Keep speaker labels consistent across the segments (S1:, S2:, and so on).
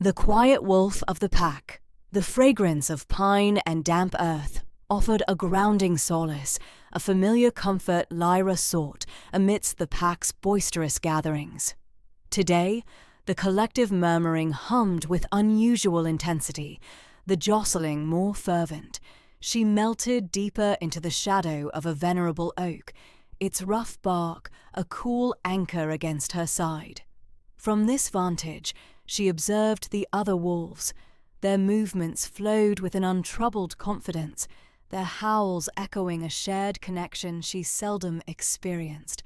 S1: The quiet wolf of the pack, the fragrance of pine and damp earth, offered a grounding solace, a familiar comfort Lyra sought amidst the pack's boisterous gatherings. Today, the collective murmuring hummed with unusual intensity, the jostling more fervent. She melted deeper into the shadow of a venerable oak, its rough bark a cool anchor against her side. From this vantage, she observed the other wolves. Their movements flowed with an untroubled confidence, their howls echoing a shared connection she seldom experienced.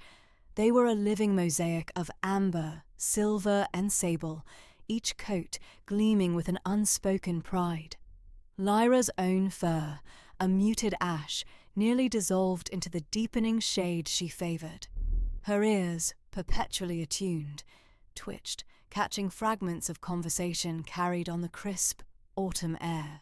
S1: They were a living mosaic of amber, silver, and sable, each coat gleaming with an unspoken pride. Lyra's own fur, a muted ash, nearly dissolved into the deepening shade she favored. Her ears, perpetually attuned, twitched, catching fragments of conversation carried on the crisp autumn air.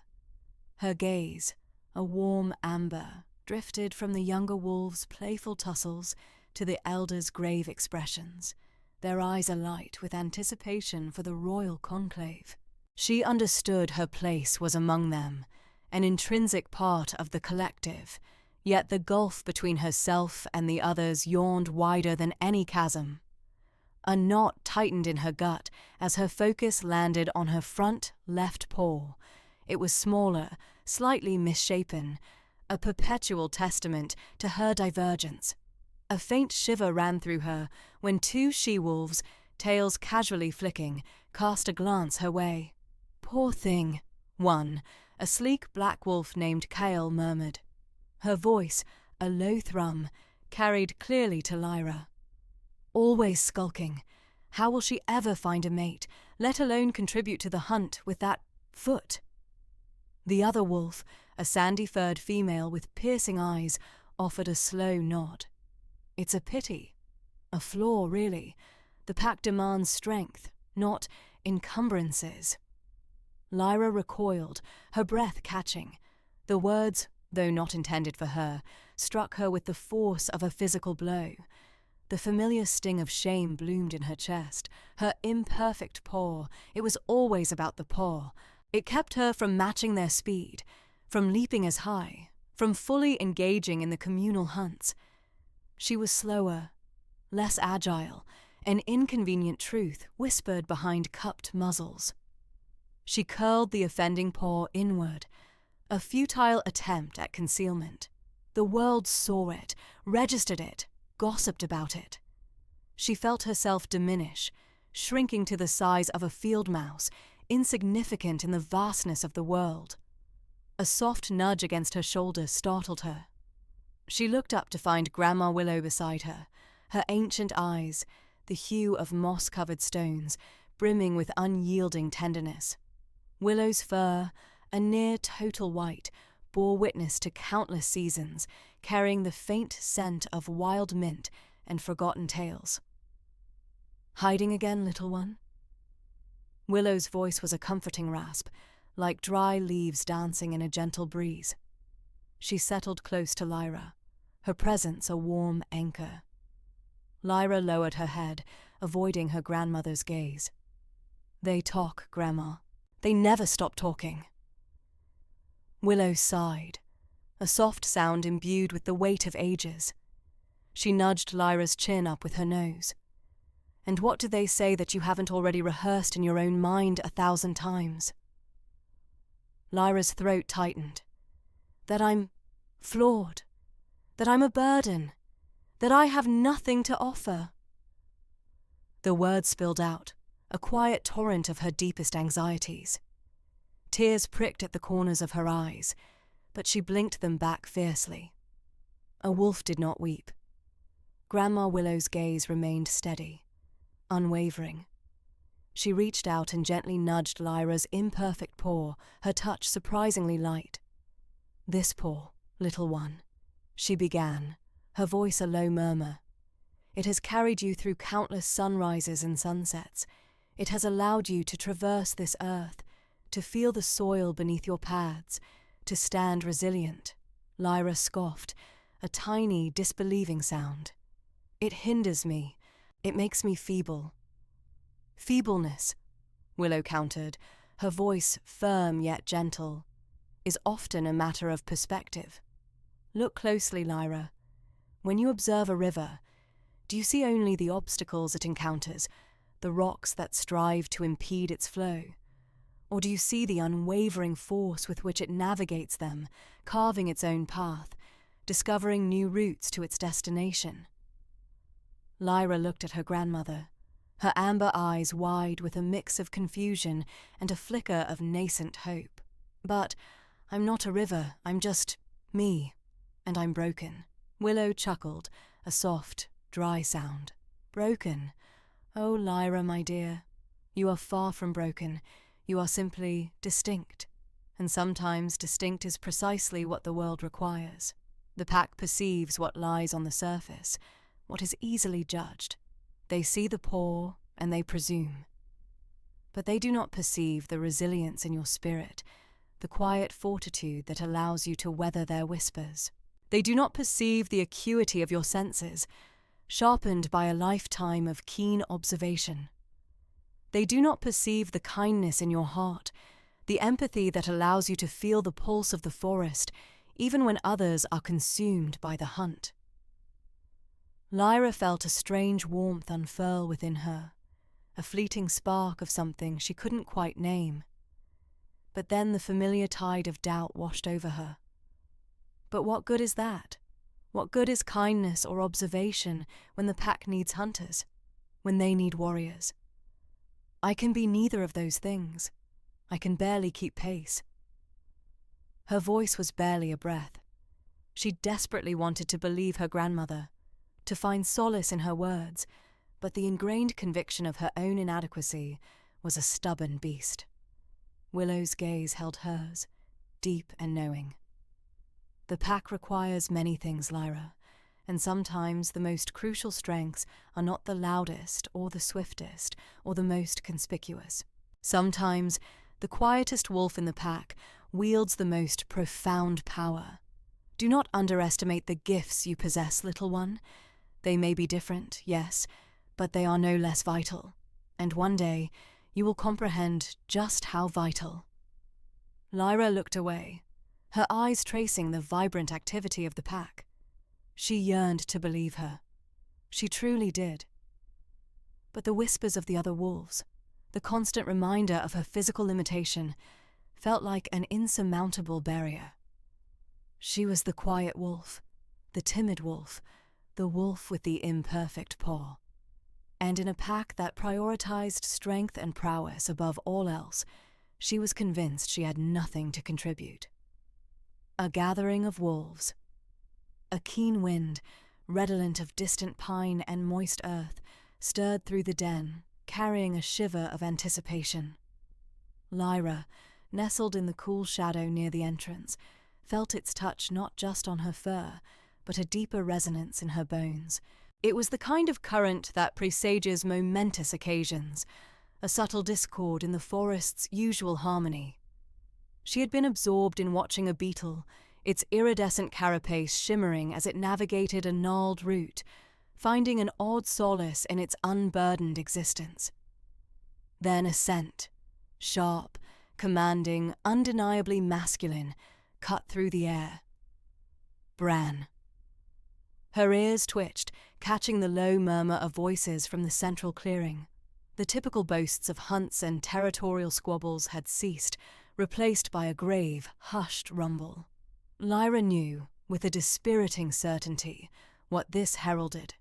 S1: Her gaze, a warm amber, drifted from the younger wolves' playful tussles to the elders' grave expressions, their eyes alight with anticipation for the royal conclave. She understood her place was among them, an intrinsic part of the collective, yet the gulf between herself and the others yawned wider than any chasm. A knot tightened in her gut as her focus landed on her front left paw. It was smaller, slightly misshapen, a perpetual testament to her divergence. A faint shiver ran through her when two she-wolves, tails casually flicking, cast a glance her way. "Poor thing," one, a sleek black wolf named Kale, murmured. Her voice, a low thrum, carried clearly to Lyra. "Always skulking. How will she ever find a mate, let alone contribute to the hunt with that foot?" The other wolf, a sandy-furred female with piercing eyes, offered a slow nod. "It's a pity. A flaw, really. The pack demands strength, not encumbrances." Lyra recoiled, her breath catching. The words, though not intended for her, struck her with the force of a physical blow. The familiar sting of shame bloomed in her chest. Her imperfect paw, it was always about the paw. It kept her from matching their speed, from leaping as high, from fully engaging in the communal hunts. She was slower, less agile, an inconvenient truth whispered behind cupped muzzles. She curled the offending paw inward, a futile attempt at concealment. The world saw it, registered it, gossiped about it. She felt herself diminish, shrinking to the size of a field mouse, insignificant in the vastness of the world. A soft nudge against her shoulder startled her. She looked up to find Grandma Willow beside her, her ancient eyes, the hue of moss-covered stones, brimming with unyielding tenderness. Willow's fur, a near-total white, bore witness to countless seasons, carrying the faint scent of wild mint and forgotten tales. "Hiding again, little one?" Willow's voice was a comforting rasp, like dry leaves dancing in a gentle breeze. She settled close to Lyra, her presence a warm anchor. Lyra lowered her head, avoiding her grandmother's gaze. "They talk, Grandma. They never stop talking." Willow sighed, a soft sound imbued with the weight of ages. She nudged Lyra's chin up with her nose. "And what do they say that you haven't already rehearsed in your own mind 1,000 times?" Lyra's throat tightened. "That I'm flawed, that I'm a burden, that I have nothing to offer." The words spilled out, a quiet torrent of her deepest anxieties. Tears pricked at the corners of her eyes, but she blinked them back fiercely. A wolf did not weep. Grandma Willow's gaze remained steady, unwavering. She reached out and gently nudged Lyra's imperfect paw, her touch surprisingly light. "This paw, little one," she began, her voice a low murmur. "It has carried you through countless sunrises and sunsets. It has allowed you to traverse this earth, to feel the soil beneath your pads, to stand resilient." Lyra scoffed, a tiny, disbelieving sound. "It hinders me. It makes me feeble." "Feebleness? Willow countered, her voice firm yet gentle, "is often a matter of perspective. Look closely, Lyra. When you observe a river, do you see only the obstacles it encounters, the rocks that strive to impede its flow? Or do you see the unwavering force with which it navigates them, carving its own path, discovering new routes to its destination?" Lyra looked at her grandmother, her amber eyes wide with a mix of confusion and a flicker of nascent hope. "But I'm not a river, I'm just me, and I'm broken." Willow chuckled, a soft, dry sound. "Broken? Oh, Lyra, my dear, you are far from broken. You are simply distinct, and sometimes distinct is precisely what the world requires. The pack perceives what lies on the surface, what is easily judged. They see the poor, and they presume. But they do not perceive the resilience in your spirit, the quiet fortitude that allows you to weather their whispers. They do not perceive the acuity of your senses, sharpened by a lifetime of keen observation. They do not perceive the kindness in your heart, the empathy that allows you to feel the pulse of the forest, even when others are consumed by the hunt." Lyra felt a strange warmth unfurl within her, a fleeting spark of something she couldn't quite name. But then the familiar tide of doubt washed over her. But what good is that? What good is kindness or observation when the pack needs hunters, when they need warriors? I can be neither of those things. I can barely keep pace. Her voice was barely a breath. She desperately wanted to believe her grandmother, to find solace in her words, but the ingrained conviction of her own inadequacy was a stubborn beast. Willow's gaze held hers, deep and knowing. "The pack requires many things, Lyra, and sometimes the most crucial strengths are not the loudest or the swiftest or the most conspicuous. Sometimes the quietest wolf in the pack wields the most profound power. Do not underestimate the gifts you possess, little one. They may be different, yes, but they are no less vital, and one day you will comprehend just how vital." Lyra looked away, her eyes tracing the vibrant activity of the pack. She yearned to believe her. She truly did. But the whispers of the other wolves, the constant reminder of her physical limitation, felt like an insurmountable barrier. She was the quiet wolf, the timid wolf, the wolf with the imperfect paw. And in a pack that prioritized strength and prowess above all else, she was convinced she had nothing to contribute. A gathering of wolves. A keen wind, redolent of distant pine and moist earth, stirred through the den, carrying a shiver of anticipation. Lyra, nestled in the cool shadow near the entrance, felt its touch not just on her fur, but a deeper resonance in her bones. It was the kind of current that presages momentous occasions, a subtle discord in the forest's usual harmony. She had been absorbed in watching a beetle, its iridescent carapace shimmering as it navigated a gnarled route, finding an odd solace in its unburdened existence. Then a scent, sharp, commanding, undeniably masculine, cut through the air. Bran. Her ears twitched, catching the low murmur of voices from the central clearing. The typical boasts of hunts and territorial squabbles had ceased, replaced by a grave, hushed rumble. Lyra knew, with a dispiriting certainty, what this heralded: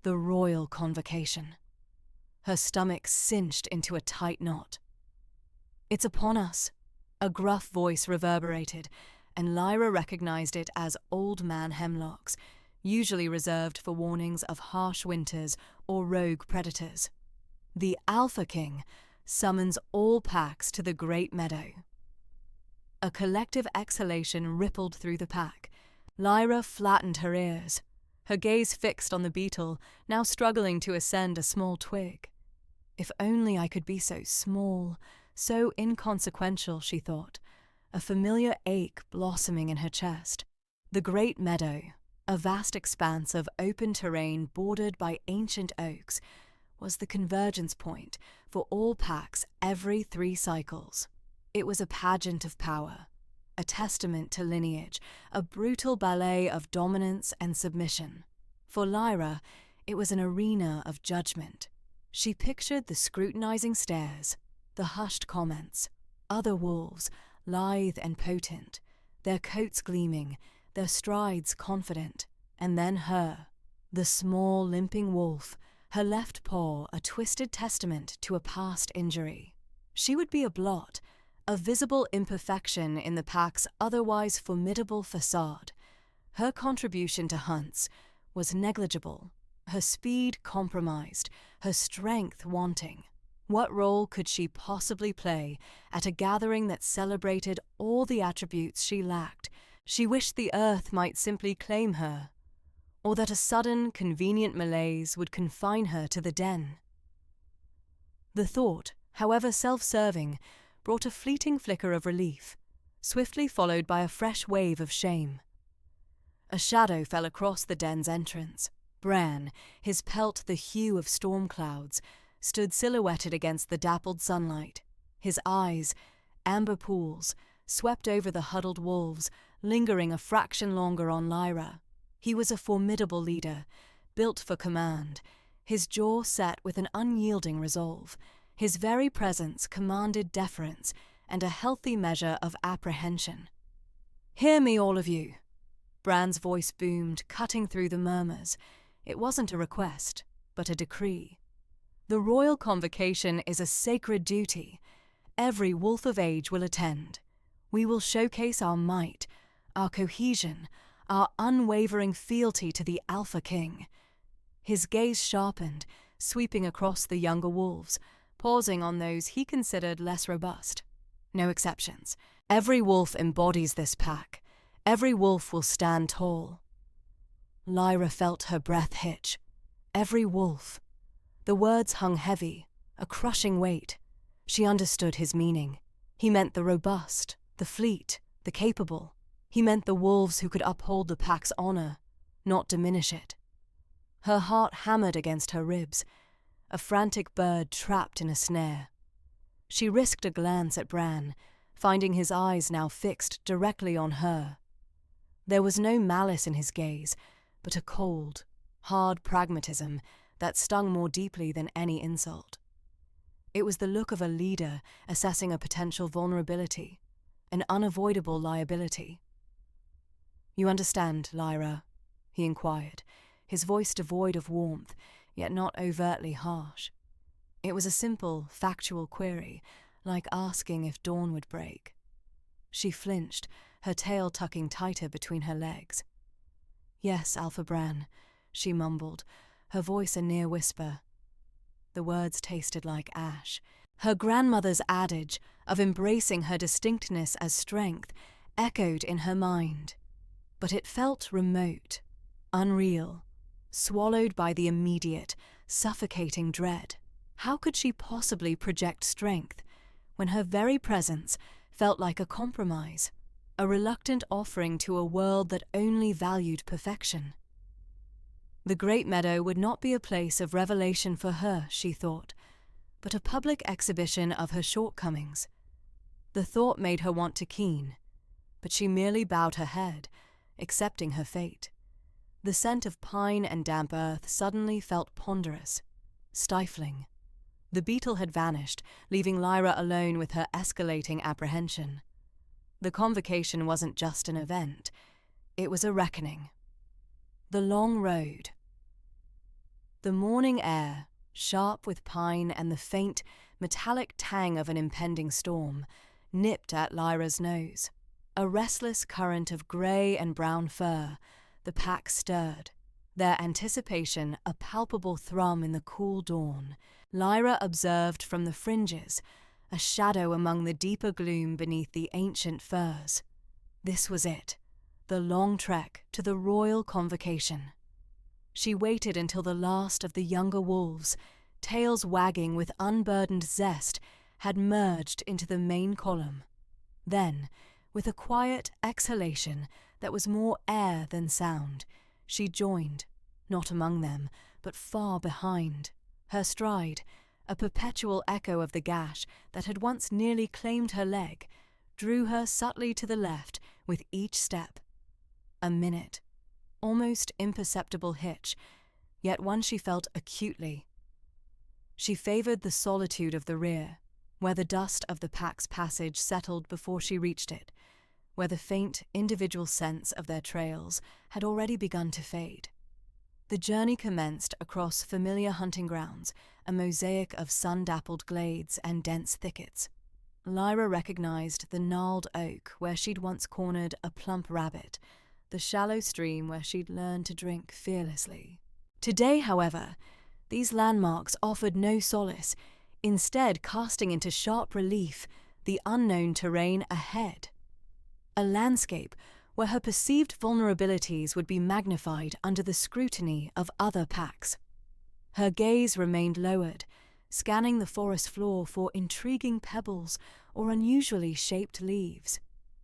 S1: the royal convocation. Her stomach cinched into a tight knot. "It's upon us," a gruff voice reverberated, and Lyra recognized it as Old Man Hemlock's, usually reserved for warnings of harsh winters or rogue predators. The Alpha King summons all packs to the Great Meadow. A collective exhalation rippled through the pack. Lyra flattened her ears, her gaze fixed on the beetle, now struggling to ascend a small twig. If only I could be so small, so inconsequential, she thought, a familiar ache blossoming in her chest. The Great Meadow, a vast expanse of open terrain bordered by ancient oaks, was the convergence point for all packs every 3 cycles. It was a pageant of power, a testament to lineage, a brutal ballet of dominance and submission. For Lyra, it was an arena of judgment. She pictured the scrutinizing stares, the hushed comments, other wolves, lithe and potent, their coats gleaming, their strides confident, and then her, the small, limping wolf, her left paw a twisted testament to a past injury. She would be a blot, a visible imperfection in the pack's otherwise formidable facade. Her contribution to hunts was negligible, her speed compromised, her strength wanting. What role could she possibly play at a gathering that celebrated all the attributes she lacked? She wished the earth might simply claim her, or that a sudden, convenient malaise would confine her to the den. The thought, however self-serving, brought a fleeting flicker of relief, swiftly followed by a fresh wave of shame. A shadow fell across the den's entrance. Bran, his pelt the hue of storm clouds, stood silhouetted against the dappled sunlight. His eyes, amber pools, swept over the huddled wolves, lingering a fraction longer on Lyra. He was a formidable leader, built for command, his jaw set with an unyielding resolve. His very presence commanded deference and a healthy measure of apprehension. "Hear me, all of you!" Bran's voice boomed, cutting through the murmurs. It wasn't a request, but a decree. The royal convocation is a sacred duty. Every wolf of age will attend. We will showcase our might, our cohesion, our unwavering fealty to the Alpha King. His gaze sharpened, sweeping across the younger wolves, pausing on those he considered less robust. No exceptions. Every wolf embodies this pack. Every wolf will stand tall. Lyra felt her breath hitch. Every wolf. The words hung heavy, a crushing weight. She understood his meaning. He meant the robust, the fleet, the capable. He meant the wolves who could uphold the pack's honor, not diminish it. Her heart hammered against her ribs, a frantic bird trapped in a snare. She risked a glance at Bran, finding his eyes now fixed directly on her. There was no malice in his gaze, but a cold, hard pragmatism that stung more deeply than any insult. It was the look of a leader assessing a potential vulnerability, an unavoidable liability. "You understand, Lyra?" he inquired, his voice devoid of warmth, yet not overtly harsh. It was a simple, factual query, like asking if dawn would break. She flinched, her tail tucking tighter between her legs. "Yes, Alpha Bran," she mumbled, her voice a near whisper. The words tasted like ash. Her grandmother's adage of embracing her distinctness as strength echoed in her mind, but it felt remote, unreal, swallowed by the immediate, suffocating dread. How could she possibly project strength when her very presence felt like a compromise, a reluctant offering to a world that only valued perfection? The Great Meadow would not be a place of revelation for her, she thought, but a public exhibition of her shortcomings. The thought made her want to keen, but she merely bowed her head, accepting her fate. The scent of pine and damp earth suddenly felt ponderous, stifling. The beetle had vanished, leaving Lyra alone with her escalating apprehension. The convocation wasn't just an event, it was a reckoning. The long road. The morning air, sharp with pine and the faint, metallic tang of an impending storm, nipped at Lyra's nose. A restless current of grey and brown fur, the pack stirred, their anticipation a palpable thrum in the cool dawn. Lyra observed from the fringes, a shadow among the deeper gloom beneath the ancient firs. This was it, the long trek to the royal convocation. She waited until the last of the younger wolves, tails wagging with unburdened zest, had merged into the main column. Then, with a quiet exhalation that was more air than sound, she joined, not among them, but far behind, Her stride, a perpetual echo of the gash that had once nearly claimed her leg, drew her subtly to the left with each step. A minute, almost imperceptible hitch, yet one she felt acutely. She favoured the solitude of the rear, where the dust of the pack's passage settled before she reached it, where the faint individual sense of their trails had already begun to fade. The journey commenced across familiar hunting grounds, a mosaic of sun-dappled glades and dense thickets. Lyra recognized the gnarled oak where she'd once cornered a plump rabbit, the shallow stream where she'd learned to drink fearlessly. Today, however, these landmarks offered no solace, instead casting into sharp relief the unknown terrain ahead. A landscape where her perceived vulnerabilities would be magnified under the scrutiny of other packs. Her gaze remained lowered, scanning the forest floor for intriguing pebbles or unusually shaped leaves.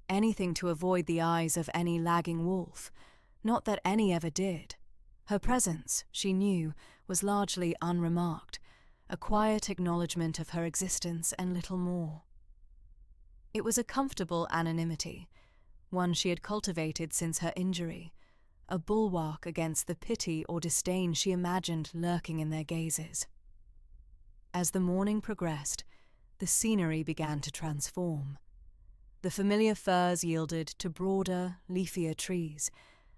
S1: Anything to avoid the eyes of any lagging wolf, not that any ever did. Her presence, she knew, was largely unremarked, a quiet acknowledgement of her existence and little more. It was a comfortable anonymity, one she had cultivated since her injury, a bulwark against the pity or disdain she imagined lurking in their gazes. As the morning progressed, the scenery began to transform. The familiar firs yielded to broader, leafier trees,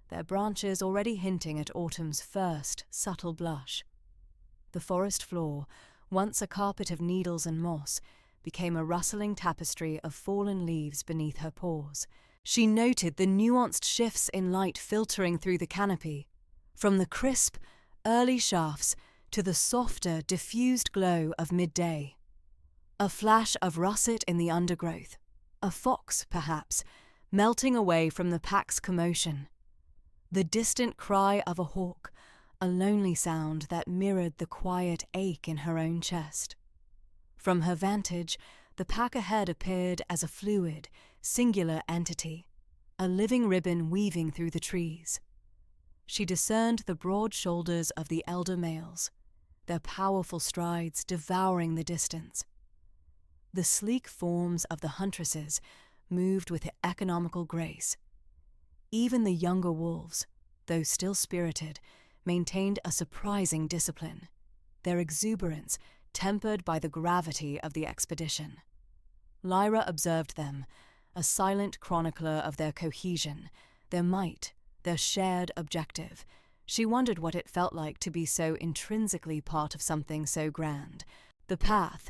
S1: their branches already hinting at autumn's first subtle blush. The forest floor, once a carpet of needles and moss, became a rustling tapestry of fallen leaves beneath her paws. She noted the nuanced shifts in light filtering through the canopy, from the crisp, early shafts to the softer, diffused glow of midday. A flash of russet in the undergrowth, a fox, perhaps, melting away from the pack's commotion. The distant cry of a hawk, a lonely sound that mirrored the quiet ache in her own chest. From her vantage, the pack ahead appeared as a fluid, singular entity, a living ribbon weaving through the trees. She discerned the broad shoulders of the elder males, their powerful strides devouring the distance. The sleek forms of the huntresses moved with economical grace. Even the younger wolves, though still spirited, maintained a surprising discipline, their exuberance tempered by the gravity of the expedition. Lyra observed them, a silent chronicler of their cohesion, their might, their shared objective. She wondered what it felt like to be so intrinsically part of something so grand. The path,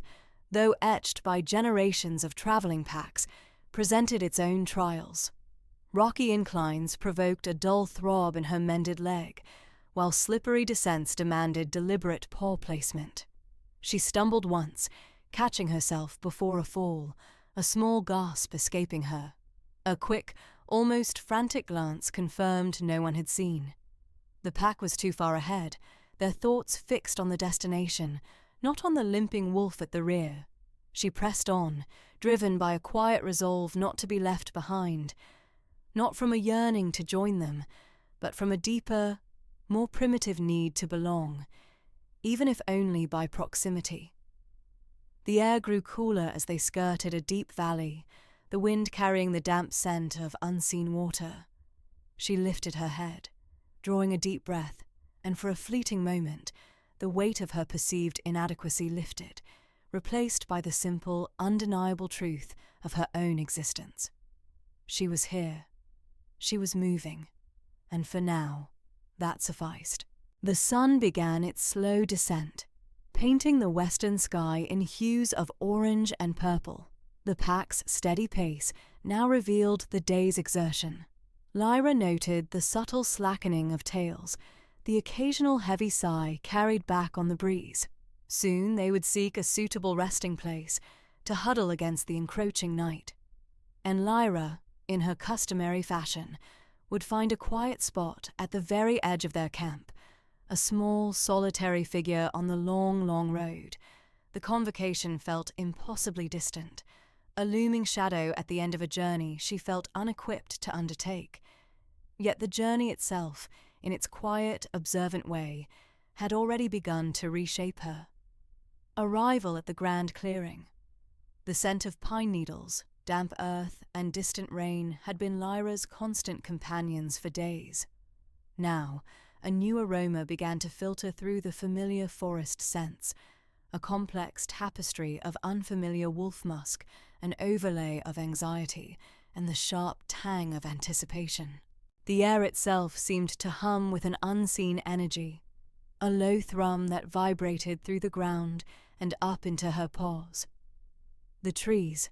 S1: though etched by generations of traveling packs, presented its own trials. Rocky inclines provoked a dull throb in her mended leg, while slippery descents demanded deliberate paw placement. She stumbled once, catching herself before a fall, a small gasp escaping her. A quick, almost frantic glance confirmed no one had seen. The pack was too far ahead, their thoughts fixed on the destination, not on the limping wolf at the rear. She pressed on, driven by a quiet resolve not to be left behind, not from a yearning to join them, but from a deeper, more primitive need to belong, even if only by proximity. The air grew cooler as they skirted a deep valley, the wind carrying the damp scent of unseen water. She lifted her head, drawing a deep breath, and for a fleeting moment, the weight of her perceived inadequacy lifted, replaced by the simple, undeniable truth of her own existence. She was here. She was moving. And for now, that sufficed. The sun began its slow descent, painting the western sky in hues of orange and purple. The pack's steady pace now revealed the day's exertion. Lyra noted the subtle slackening of tails, the occasional heavy sigh carried back on the breeze. Soon they would seek a suitable resting place to huddle against the encroaching night. And Lyra, in her customary fashion, would find a quiet spot at the very edge of their camp, a small, solitary figure on the long, long road. The convocation felt impossibly distant, a looming shadow at the end of a journey she felt unequipped to undertake. Yet the journey itself, in its quiet, observant way, had already begun to reshape her. Arrival at the grand clearing. The scent of pine needles, damp earth, and distant rain had been Lyra's constant companions for days. Now, a new aroma began to filter through the familiar forest scents, a complex tapestry of unfamiliar wolf musk, an overlay of anxiety, and the sharp tang of anticipation. The air itself seemed to hum with an unseen energy, a low thrum that vibrated through the ground and up into her pores. The trees,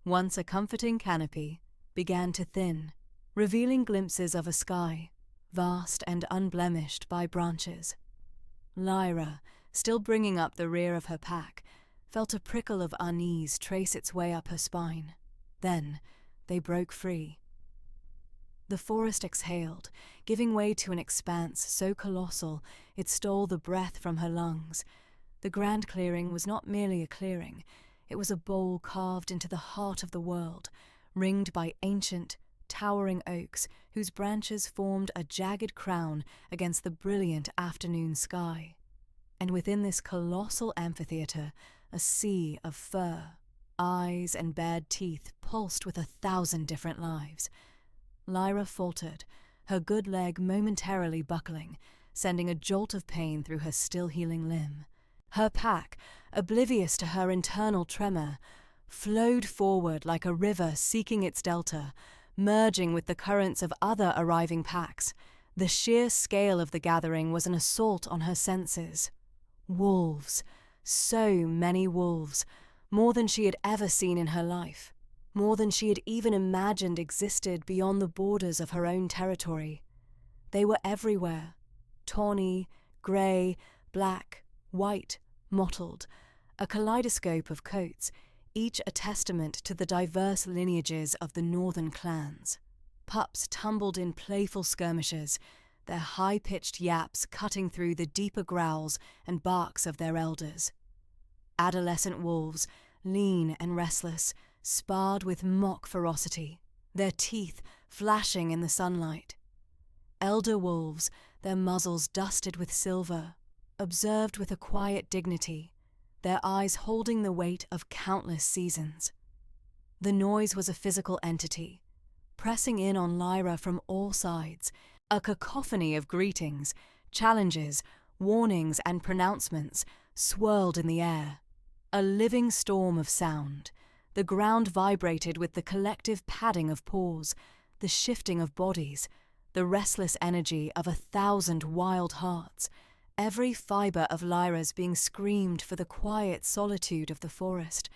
S1: once a comforting canopy, began to thin, revealing glimpses of a sky, vast and unblemished by branches. Lyra, still bringing up the rear of her pack, felt a prickle of unease trace its way up her spine. Then they broke free. The forest exhaled, giving way to an expanse so colossal it stole the breath from her lungs. The grand clearing was not merely a clearing, it was a bowl carved into the heart of the world, ringed by ancient, towering oaks whose branches formed a jagged crown against the brilliant afternoon sky. And within this colossal amphitheatre, a sea of fur, eyes and bared teeth pulsed with 1,000 different lives. Lyra faltered, her good leg momentarily buckling, sending a jolt of pain through her still-healing limb. Her pack, oblivious to her internal tremor, flowed forward like a river seeking its delta, merging with the currents of other arriving packs. The sheer scale of the gathering was an assault on her senses. Wolves, so many wolves, more than she had ever seen in her life, more than she had even imagined existed beyond the borders of her own territory. They were everywhere, tawny, grey, black, white, mottled, a kaleidoscope of coats, each a testament to the diverse lineages of the northern clans. Pups tumbled in playful skirmishes, their high-pitched yaps cutting through the deeper growls and barks of their elders. Adolescent wolves, lean and restless, sparred with mock ferocity, their teeth flashing in the sunlight. Elder wolves, their muzzles dusted with silver, observed with a quiet dignity, their eyes holding the weight of countless seasons. The noise was a physical entity, pressing in on Lyra from all sides, a cacophony of greetings, challenges, warnings, and pronouncements swirled in the air. A living storm of sound. The ground vibrated with the collective padding of paws, the shifting of bodies, the restless energy of 1,000 wild hearts, every fibre of Lyra's being screamed for the quiet solitude of the forest,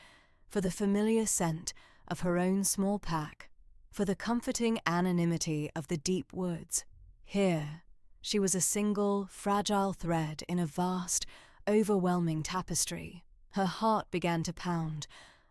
S1: for the familiar scent of her own small pack, for the comforting anonymity of the deep woods. Here, she was a single, fragile thread in a vast, overwhelming tapestry. Her heart began to pound,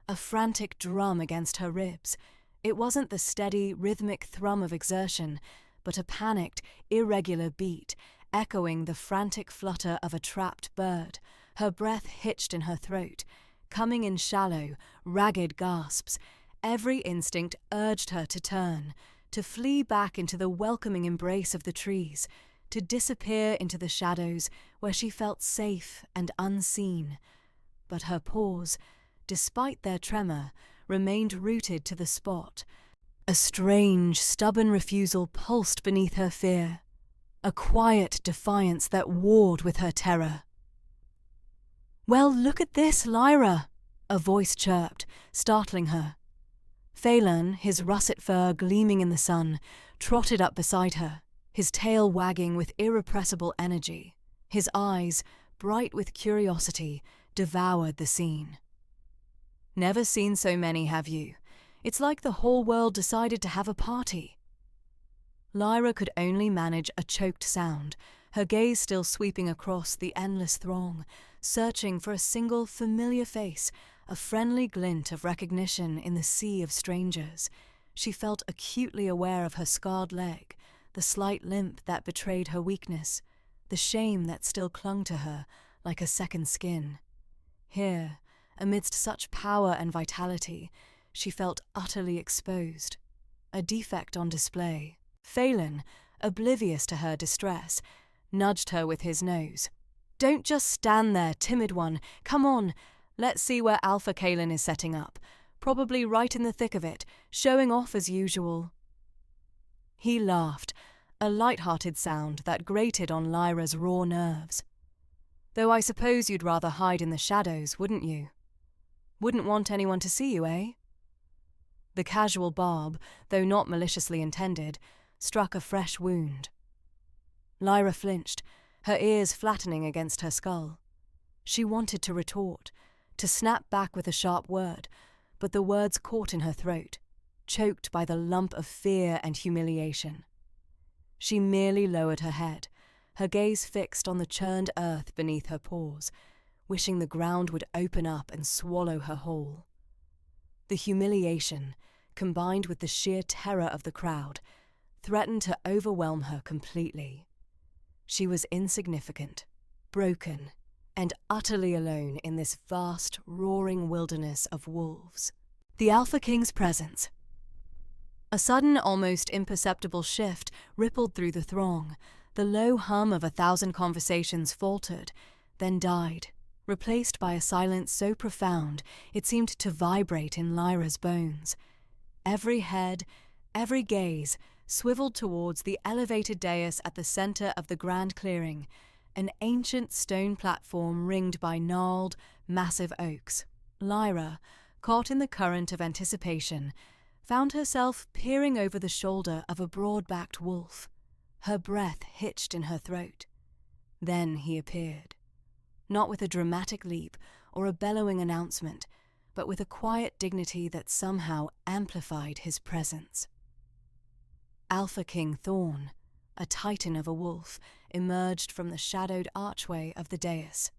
S1: a frantic drum against her ribs. It wasn't the steady, rhythmic thrum of exertion, but a panicked, irregular beat, echoing the frantic flutter of a trapped bird. Her breath hitched in her throat, coming in shallow, ragged gasps. Every instinct urged her to turn, to flee back into the welcoming embrace of the trees, to disappear into the shadows where she felt safe and unseen. But her paws, despite their tremor, remained rooted to the spot. A strange, stubborn refusal pulsed beneath her fear, a quiet defiance that warred with her terror. "Well, look at this, Lyra!" a voice chirped, startling her. Phelan, his russet fur gleaming in the sun, trotted up beside her, his tail wagging with irrepressible energy. His eyes, bright with curiosity, devoured the scene. "Never seen so many, have you? It's like the whole world decided to have a party." Lyra could only manage a choked sound, her gaze still sweeping across the endless throng, searching for a single familiar face, a friendly glint of recognition in the sea of strangers. She felt acutely aware of her scarred leg, the slight limp that betrayed her weakness, the shame that still clung to her like a second skin. Here, amidst such power and vitality, she felt utterly exposed, a defect on display. Phelan, oblivious to her distress, nudged her with his nose. Don't just stand there, timid one. Come on, let's see where Alpha Kalen is setting up. Probably right in the thick of it, showing off as usual." He laughed, a light-hearted sound that grated on Lyra's raw nerves. "Though I suppose you'd rather hide in the shadows, wouldn't you? Wouldn't want anyone to see you, eh?" The casual barb, though not maliciously intended, struck a fresh wound. Lyra flinched, her ears flattening against her skull. She wanted to retort, to snap back with a sharp word, but the words caught in her throat, choked by the lump of fear and humiliation. She merely lowered her head, her gaze fixed on the churned earth beneath her paws, wishing the ground would open up and swallow her whole. The humiliation, combined with the sheer terror of the crowd, threatened to overwhelm her completely. She was insignificant, broken, and utterly alone in this vast, roaring wilderness of wolves. The Alpha King's presence. A sudden, almost imperceptible shift rippled through the throng. The low hum of 1,000 conversations faltered, then died, replaced by a silence so profound it seemed to vibrate in Lyra's bones. Every head, every gaze swiveled towards the elevated dais at the center of the grand clearing, an ancient stone platform ringed by gnarled, massive oaks. Lyra, caught in the current of anticipation, found herself peering over the shoulder of a broad-backed wolf, her breath hitched in her throat. Then he appeared, not with a dramatic leap or a bellowing announcement, but with a quiet dignity that somehow amplified his presence. Alpha King Thorn, a titan of a wolf, emerged from the shadowed archway of the dais.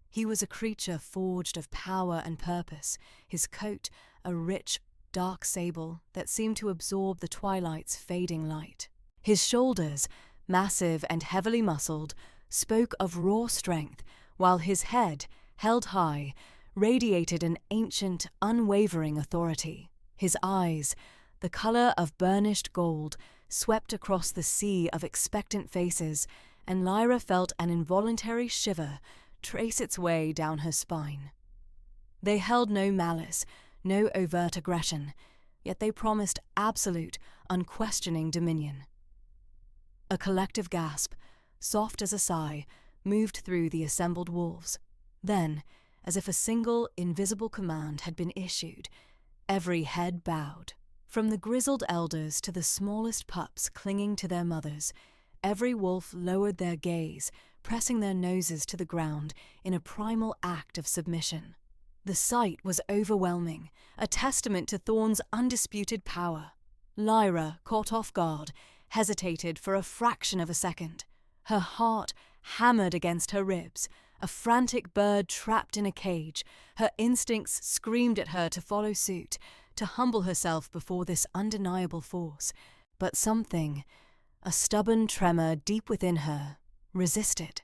S1: He was a creature forged of power and purpose, his coat a rich, dark sable that seemed to absorb the twilight's fading light. His shoulders, massive and heavily muscled, spoke of raw strength, while his head, held high, radiated an ancient, unwavering authority. His eyes, the color of burnished gold, swept across the sea of expectant faces, and Lyra felt an involuntary shiver trace its way down her spine. They held no malice, no overt aggression, yet they promised absolute, unquestioning dominion. A collective gasp, soft as a sigh, moved through the assembled wolves. Then, as if a single, invisible command had been issued, every head bowed. From the grizzled elders to the smallest pups clinging to their mothers, every wolf lowered their gaze, pressing their noses to the ground in a primal act of submission. The sight was overwhelming, a testament to Thorn's undisputed power. Lyra, caught off guard, hesitated for a fraction of a second. Her heart hammered against her ribs, a frantic bird trapped in a cage. Her instincts screamed at her to follow suit, to humble herself before this undeniable force. But something, a stubborn tremor deep within her, resisted.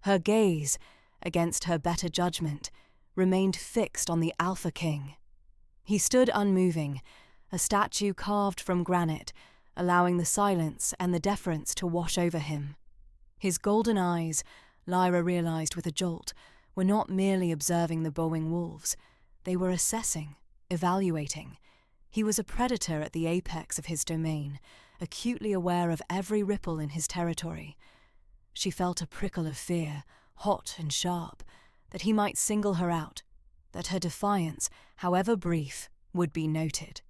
S1: Her gaze, against her better judgment, remained fixed on the Alpha King. He stood unmoving, a statue carved from granite, allowing the silence and the deference to wash over him. His golden eyes, Lyra realized with a jolt, were not merely observing the bowing wolves. They were assessing, evaluating. He was a predator at the apex of his domain, acutely aware of every ripple in his territory. She felt a prickle of fear, hot and sharp, that he might single her out, that her defiance, however brief, would be noted.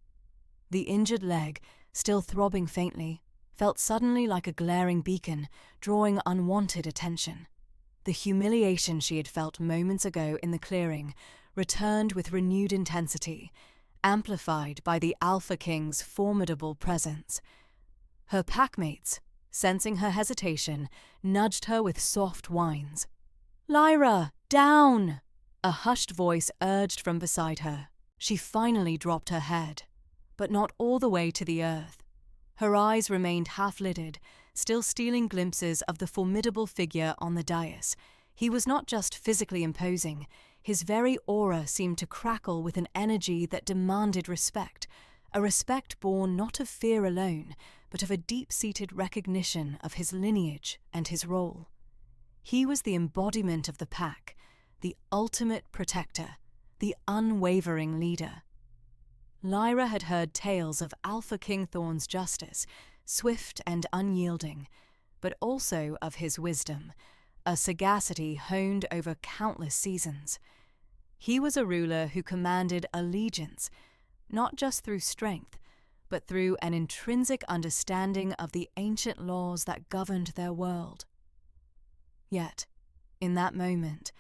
S1: The injured leg, still throbbing faintly, felt suddenly like a glaring beacon, drawing unwanted attention. The humiliation she had felt moments ago in the clearing returned with renewed intensity, amplified by the Alpha King's formidable presence. Her packmates, sensing her hesitation, nudged her with soft whines. "Lyra, down!" A hushed voice urged from beside her. She finally dropped her head, but not all the way to the earth. Her eyes remained half-lidded, still stealing glimpses of the formidable figure on the dais. He was not just physically imposing, his very aura seemed to crackle with an energy that demanded respect, a respect born not of fear alone, but of a deep-seated recognition of his lineage and his role. He was the embodiment of the pack, the ultimate protector, the unwavering leader. Lyra had heard tales of Alpha King Thorn's justice, swift and unyielding, but also of his wisdom, a sagacity honed over countless seasons. He was a ruler who commanded allegiance, not just through strength, but through an intrinsic understanding of the ancient laws that governed their world. Yet, in that moment,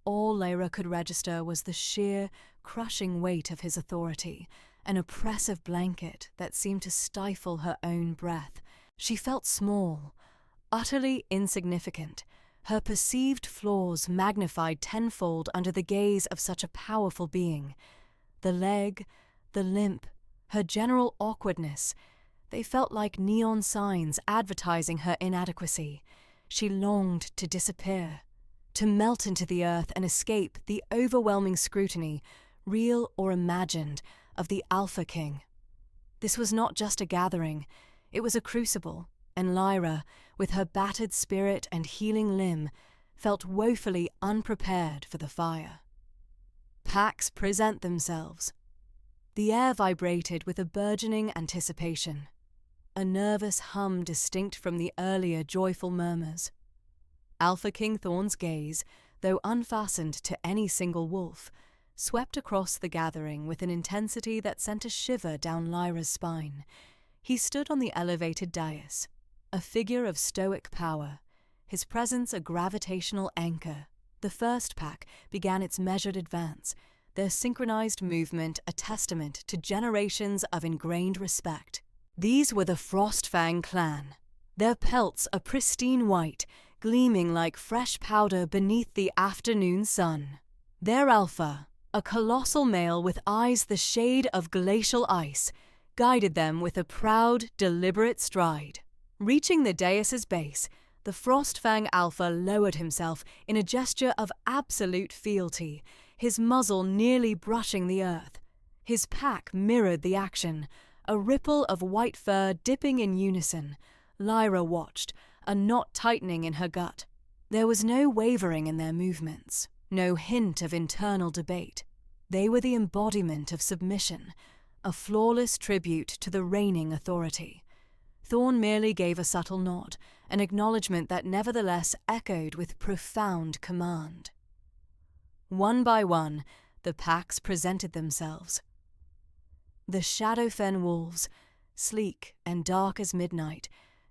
S1: all Lyra could register was the sheer, crushing weight of his authority, an oppressive blanket that seemed to stifle her own breath. She felt small, utterly insignificant, her perceived flaws magnified tenfold under the gaze of such a powerful being. The leg, the limp, her general awkwardness, they felt like neon signs advertising her inadequacy. She longed to disappear, to melt into the earth and escape the overwhelming scrutiny, real or imagined, of the Alpha King. This was not just a gathering, it was a crucible, and Lyra, with her battered spirit and healing limb, felt woefully unprepared for the fire. Packs present themselves. The air vibrated with a burgeoning anticipation, a nervous hum distinct from the earlier joyful murmurs. Alpha King Thorn's gaze, though unfastened to any single wolf, swept across the gathering with an intensity that sent a shiver down Lyra's spine. He stood on the elevated dais, a figure of stoic power, his presence a gravitational anchor. The first pack began its measured advance, their synchronized movement a testament to generations of ingrained respect. These were the Frostfang clan, their pelts a pristine white, gleaming like fresh powder beneath the afternoon sun. Their alpha, a colossal male with eyes the shade of glacial ice, guided them with a proud, deliberate stride. Reaching the dais's base, the Frostfang Alpha lowered himself in a gesture of absolute fealty, his muzzle nearly brushing the earth. His pack mirrored the action, a ripple of white fur dipping in unison. Lyra watched, a knot tightening in her gut. There was no wavering in their movements, no hint of internal debate. They were the embodiment of submission, a flawless tribute to the reigning authority. Thorn merely gave a subtle nod, an acknowledgement that nevertheless echoed with profound command. One by one, the packs presented themselves. The Shadowfen wolves, sleek and dark as midnight,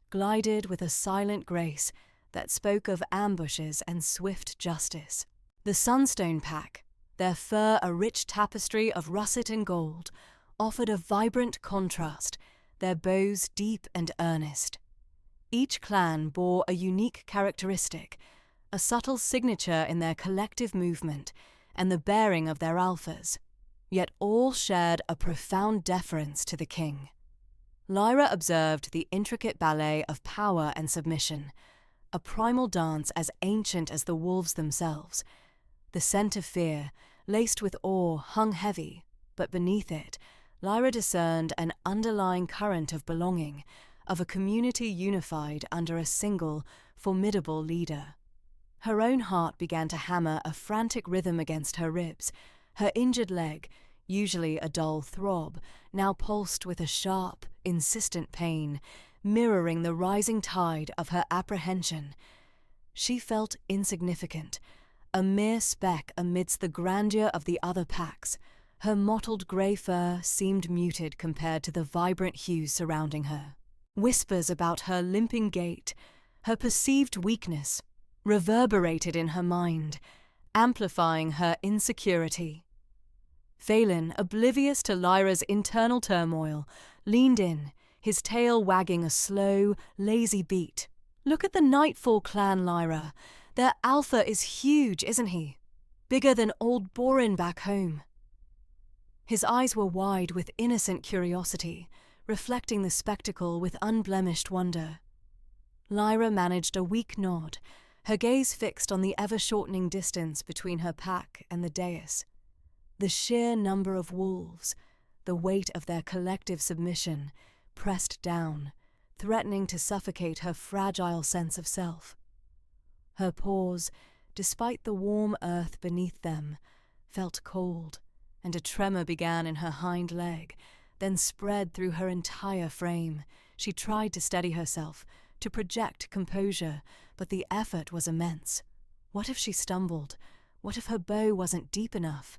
S1: glided with a silent grace that spoke of ambushes and swift justice. The Sunstone pack, their fur a rich tapestry of russet and gold, offered a vibrant contrast, their bows deep and earnest. Each clan bore a unique characteristic, a subtle signature in their collective movement and the bearing of their alphas, yet all shared a profound deference to the king. Lyra observed the intricate ballet of power and submission, a primal dance as ancient as the wolves themselves. The scent of fear, laced with awe, hung heavy, but beneath it, Lyra discerned an underlying current of belonging, of a community unified under a single, formidable leader. Her own heart began to hammer a frantic rhythm against her ribs. Her injured leg, usually a dull throb, now pulsed with a sharp, insistent pain, mirroring the rising tide of her apprehension. She felt insignificant, a mere speck amidst the grandeur of the other packs. Her mottled grey fur seemed muted compared to the vibrant hues surrounding her. Whispers about her limping gait, her perceived weakness, reverberated in her mind, amplifying her insecurity. Phelan, oblivious to Lyra's internal turmoil, leaned in, his tail wagging a slow, lazy beat. "Look at the Nightfall clan, Lyra. Their alpha is huge, isn't he? Bigger than old Borin back home." His eyes were wide with innocent curiosity, reflecting the spectacle with unblemished wonder. Lyra managed a weak nod, her gaze fixed on the ever-shortening distance between her pack and the dais. The sheer number of wolves, the weight of their collective submission, pressed down, threatening to suffocate her fragile sense of self. Her paws, despite the warm earth beneath them, felt cold, and a tremor began in her hind leg, then spread through her entire frame. She tried to steady herself, to project composure, but the effort was immense. What if she stumbled? What if her bow wasn't deep enough?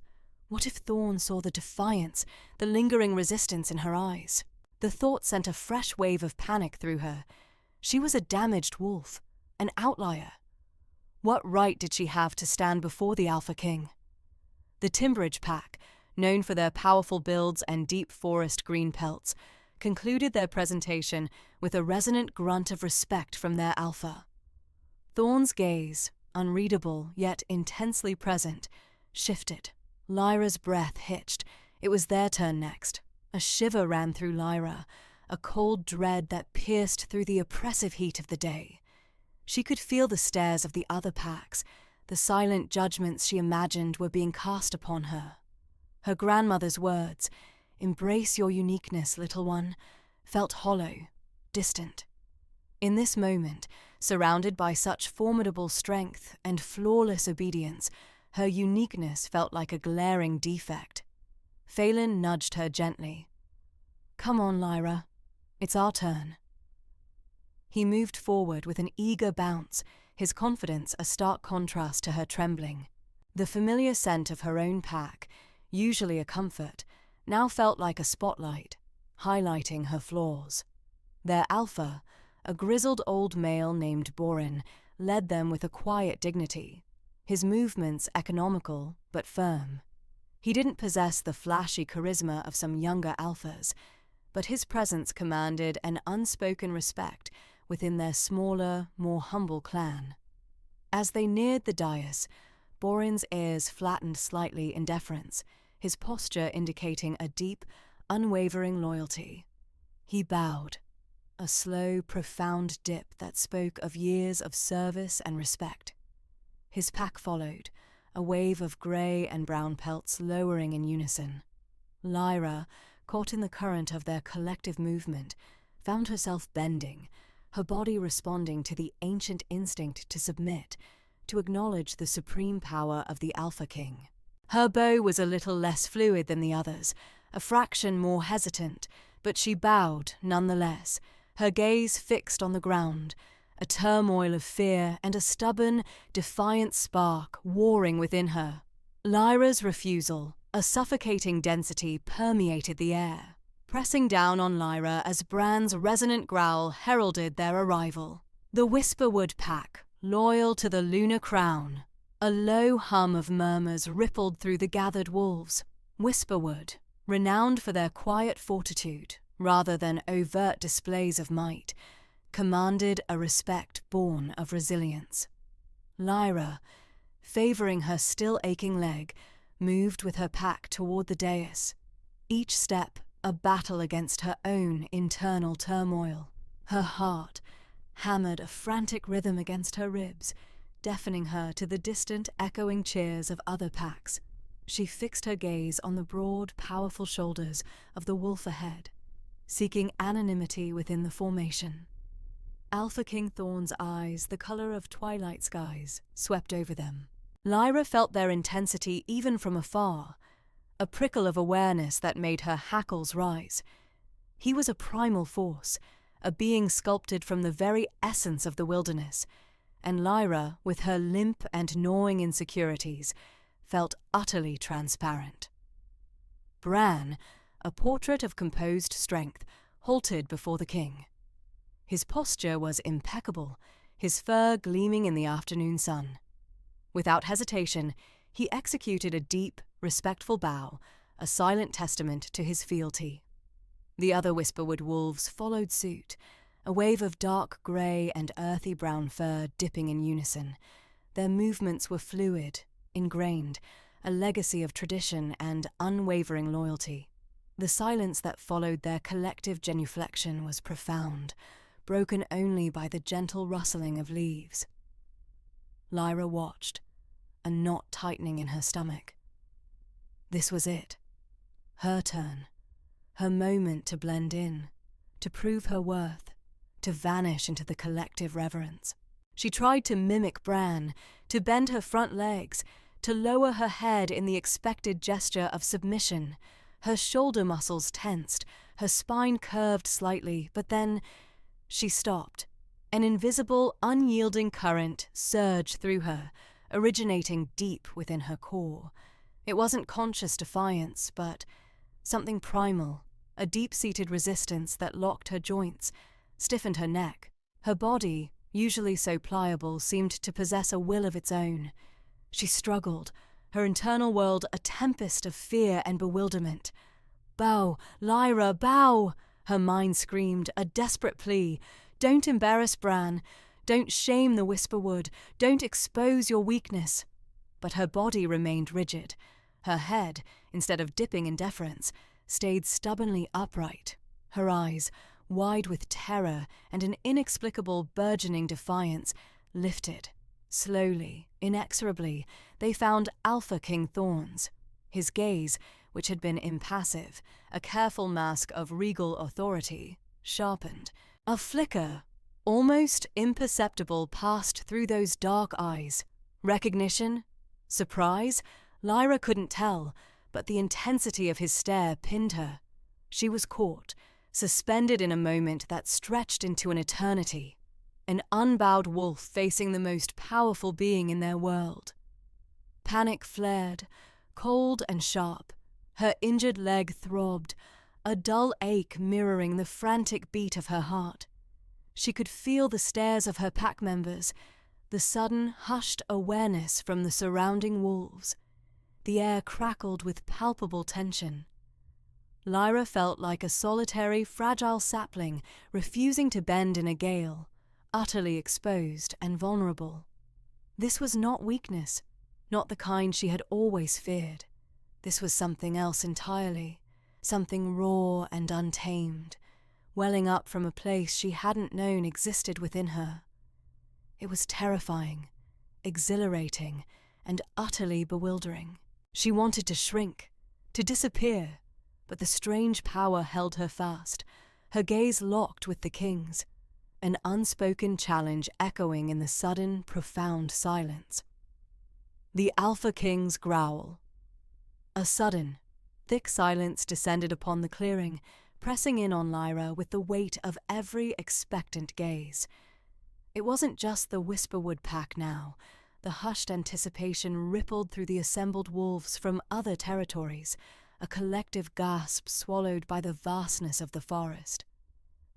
S1: What if Thorn saw the defiance, the lingering resistance in her eyes? The thought sent a fresh wave of panic through her. She was a damaged wolf, an outlier. What right did she have to stand before the Alpha King? The Timberridge pack, known for their powerful builds and deep forest green pelts, concluded their presentation with a resonant grunt of respect from their alpha. Thorn's gaze, unreadable yet intensely present, shifted. Lyra's breath hitched. It was their turn next. A shiver ran through Lyra, a cold dread that pierced through the oppressive heat of the day. She could feel the stares of the other packs, the silent judgments she imagined were being cast upon her. Her grandmother's words, "Embrace your uniqueness, little one," felt hollow, distant. In this moment, surrounded by such formidable strength and flawless obedience, her uniqueness felt like a glaring defect. Phelan nudged her gently. "Come on, Lyra. It's our turn." He moved forward with an eager bounce, his confidence a stark contrast to her trembling. The familiar scent of her own pack, usually a comfort, now felt like a spotlight, highlighting her flaws. Their alpha, a grizzled old male named Borin, led them with a quiet dignity, his movements economical but firm. He didn't possess the flashy charisma of some younger alphas, but his presence commanded an unspoken respect within their smaller, more humble clan. As they neared the dais, Borin's ears flattened slightly in deference, his posture indicating a deep, unwavering loyalty. He bowed, a slow, profound dip that spoke of years of service and respect. His pack followed, a wave of grey and brown pelts lowering in unison. Lyra, caught in the current of their collective movement, found herself bending, her body responding to the ancient instinct to submit, to acknowledge the supreme power of the Alpha King. Her bow was a little less fluid than the others, a fraction more hesitant, but she bowed nonetheless, her gaze fixed on the ground, a turmoil of fear and a stubborn, defiant spark warring within her. Lyra's refusal, a suffocating density, permeated the air, pressing down on Lyra as Bran's resonant growl heralded their arrival. The Whisperwood pack, loyal to the lunar crown. A low hum of murmurs rippled through the gathered wolves. Whisperwood, renowned for their quiet fortitude, rather than overt displays of might, commanded a respect born of resilience. Lyra, favouring her still aching leg, moved with her pack toward the dais, each step a battle against her own internal turmoil. Her heart hammered a frantic rhythm against her ribs, deafening her to the distant, echoing cheers of other packs. She fixed her gaze on the broad, powerful shoulders of the wolf ahead, seeking anonymity within the formation. Alpha King Thorn's eyes, the colour of twilight skies, swept over them. Lyra felt their intensity even from afar, a prickle of awareness that made her hackles rise. He was a primal force, a being sculpted from the very essence of the wilderness, and Lyra, with her limp and gnawing insecurities, felt utterly transparent. Bran, a portrait of composed strength, halted before the king. His posture was impeccable, his fur gleaming in the afternoon sun. Without hesitation, he executed a deep, respectful bow, a silent testament to his fealty. The other Whisperwood wolves followed suit, a wave of dark grey and earthy brown fur dipping in unison. Their movements were fluid, ingrained, a legacy of tradition and unwavering loyalty. The silence that followed their collective genuflection was profound, broken only by the gentle rustling of leaves. Lyra watched, a knot tightening in her stomach. This was it. Her turn. Her moment to blend in, to prove her worth, to vanish into the collective reverence. She tried to mimic Bran, to bend her front legs, to lower her head in the expected gesture of submission. Her shoulder muscles tensed, her spine curved slightly, but then she stopped. An invisible, unyielding current surged through her, originating deep within her core. It wasn't conscious defiance, but something primal, a deep-seated resistance that locked her joints, stiffened her neck. Her body, usually so pliable, seemed to possess a will of its own. She struggled, her internal world a tempest of fear and bewilderment. "Bow, Lyra, bow!" her mind screamed, a desperate plea. "Don't embarrass Bran. Don't shame the Whisperwood. Don't expose your weakness." But her body remained rigid. Her head, instead of dipping in deference, stayed stubbornly upright. Her eyes, wide with terror and an inexplicable burgeoning defiance, lifted. Slowly, inexorably, they found Alpha King Thorns. His gaze, which had been impassive, a careful mask of regal authority, sharpened. A flicker, almost imperceptible, passed through those dark eyes. Recognition? Surprise? Lyra couldn't tell, but the intensity of his stare pinned her. She was caught, suspended in a moment that stretched into an eternity. An unbowed wolf facing the most powerful being in their world. Panic flared, cold and sharp. Her injured leg throbbed, a dull ache mirroring the frantic beat of her heart. She could feel the stares of her pack members, the sudden, hushed awareness from the surrounding wolves. The air crackled with palpable tension. Lyra felt like a solitary, fragile sapling refusing to bend in a gale, utterly exposed and vulnerable. This was not weakness, not the kind she had always feared. This was something else entirely, something raw and untamed, welling up from a place she hadn't known existed within her. It was terrifying, exhilarating, and utterly bewildering. She wanted to shrink, to disappear, but the strange power held her fast, her gaze locked with the king's, an unspoken challenge echoing in the sudden, profound silence. The Alpha King's growl. A sudden, thick silence descended upon the clearing, pressing in on Lyra with the weight of every expectant gaze. It wasn't just the Whisperwood pack now. The hushed anticipation rippled through the assembled wolves from other territories, a collective gasp swallowed by the vastness of the forest.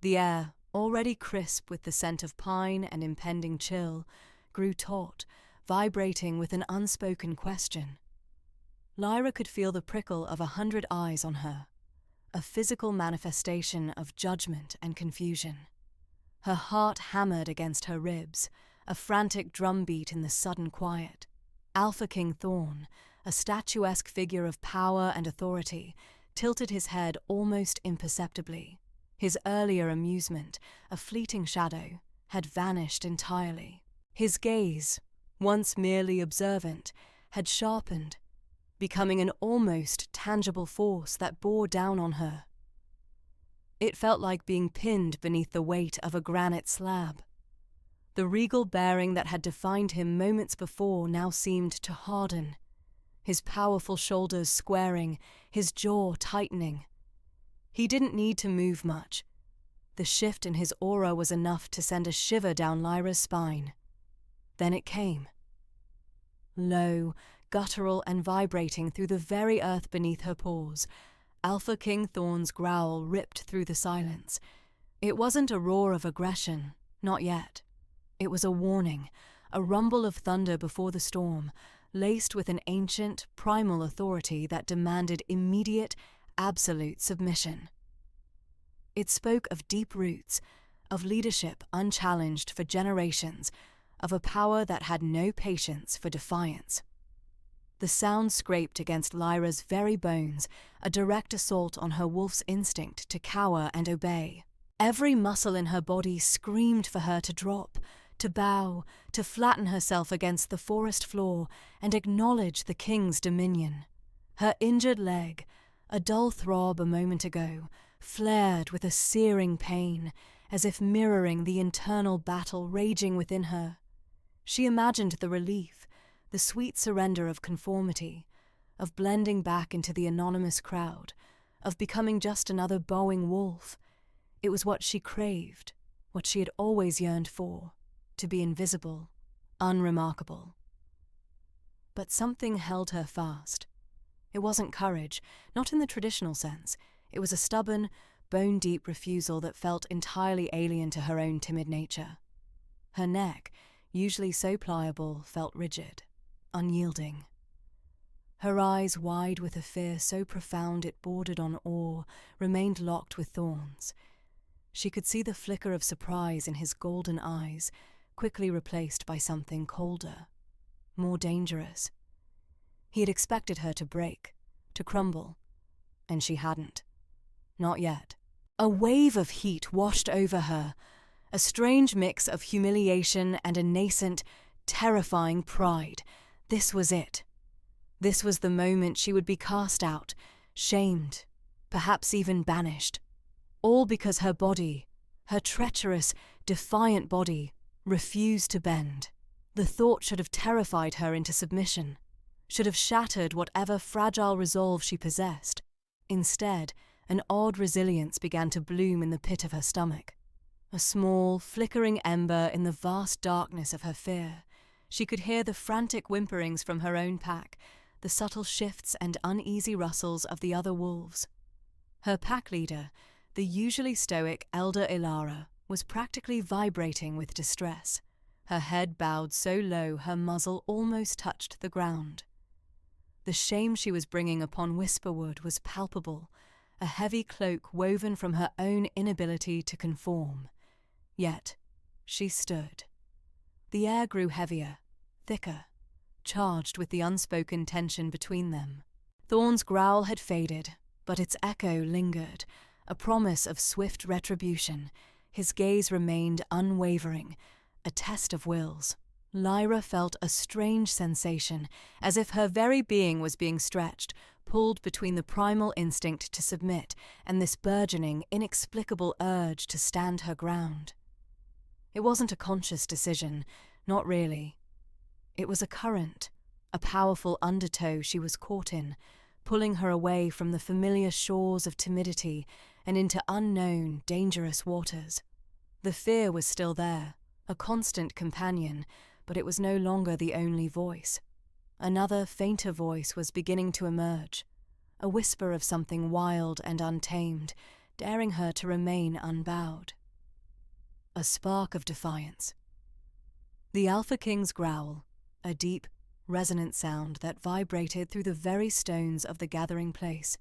S1: The air, already crisp with the scent of pine and impending chill, grew taut, vibrating with an unspoken question. Lyra could feel the prickle of 100 eyes on her, a physical manifestation of judgment and confusion. Her heart hammered against her ribs, a frantic drumbeat in the sudden quiet. Alpha King Thorn, a statuesque figure of power and authority, tilted his head almost imperceptibly. His earlier amusement, a fleeting shadow, had vanished entirely. His gaze, once merely observant, had sharpened, becoming an almost tangible force that bore down on her. It felt like being pinned beneath the weight of a granite slab. The regal bearing that had defined him moments before now seemed to harden, his powerful shoulders squaring, his jaw tightening. He didn't need to move much. The shift in his aura was enough to send a shiver down Lyra's spine. Then it came. Low, guttural and vibrating through the very earth beneath her paws, Alpha King Thorn's growl ripped through the silence. It wasn't a roar of aggression, not yet. It was a warning, a rumble of thunder before the storm, laced with an ancient, primal authority that demanded immediate, absolute submission. It spoke of deep roots, of leadership unchallenged for generations, of a power that had no patience for defiance. The sound scraped against Lyra's very bones, a direct assault on her wolf's instinct to cower and obey. Every muscle in her body screamed for her to drop, to bow, to flatten herself against the forest floor and acknowledge the king's dominion. Her injured leg, a dull throb a moment ago, flared with a searing pain, as if mirroring the internal battle raging within her. She imagined the relief, the sweet surrender of conformity, of blending back into the anonymous crowd, of becoming just another bowing wolf. It was what she craved, what she had always yearned for, to be invisible, unremarkable. But something held her fast. It wasn't courage, not in the traditional sense. It was a stubborn, bone-deep refusal that felt entirely alien to her own timid nature. Her neck, usually so pliable, felt rigid, unyielding. Her eyes, wide with a fear so profound it bordered on awe, remained locked with thorns. She could see the flicker of surprise in his golden eyes, quickly replaced by something colder, more dangerous. He had expected her to break, to crumble, and she hadn't. Not yet. A wave of heat washed over her, a strange mix of humiliation and a nascent, terrifying pride. This was it. This was the moment she would be cast out, shamed, perhaps even banished. All because her body, her treacherous, defiant body, refused to bend. The thought should have terrified her into submission, should have shattered whatever fragile resolve she possessed. Instead, an odd resilience began to bloom in the pit of her stomach. A small, flickering ember in the vast darkness of her fear. She could hear the frantic whimperings from her own pack, the subtle shifts and uneasy rustles of the other wolves. Her pack leader, the usually stoic elder Lyra, was practically vibrating with distress. Her head bowed so low her muzzle almost touched the ground. The shame she was bringing upon Whisperwood was palpable, a heavy cloak woven from her own inability to conform. Yet, she stood. The air grew heavier, thicker, charged with the unspoken tension between them. Thorn's growl had faded, but its echo lingered, a promise of swift retribution. His gaze remained unwavering, a test of wills. Lyra felt a strange sensation, as if her very being was being stretched, pulled between the primal instinct to submit and this burgeoning, inexplicable urge to stand her ground. It wasn't a conscious decision, not really. It was a current, a powerful undertow she was caught in, pulling her away from the familiar shores of timidity and into unknown, dangerous waters. The fear was still there, a constant companion, but it was no longer the only voice. Another, fainter voice was beginning to emerge, a whisper of something wild and untamed, daring her to remain unbowed. A spark of defiance. The Alpha King's growl, a deep, resonant sound that vibrated through the very stones of the gathering place,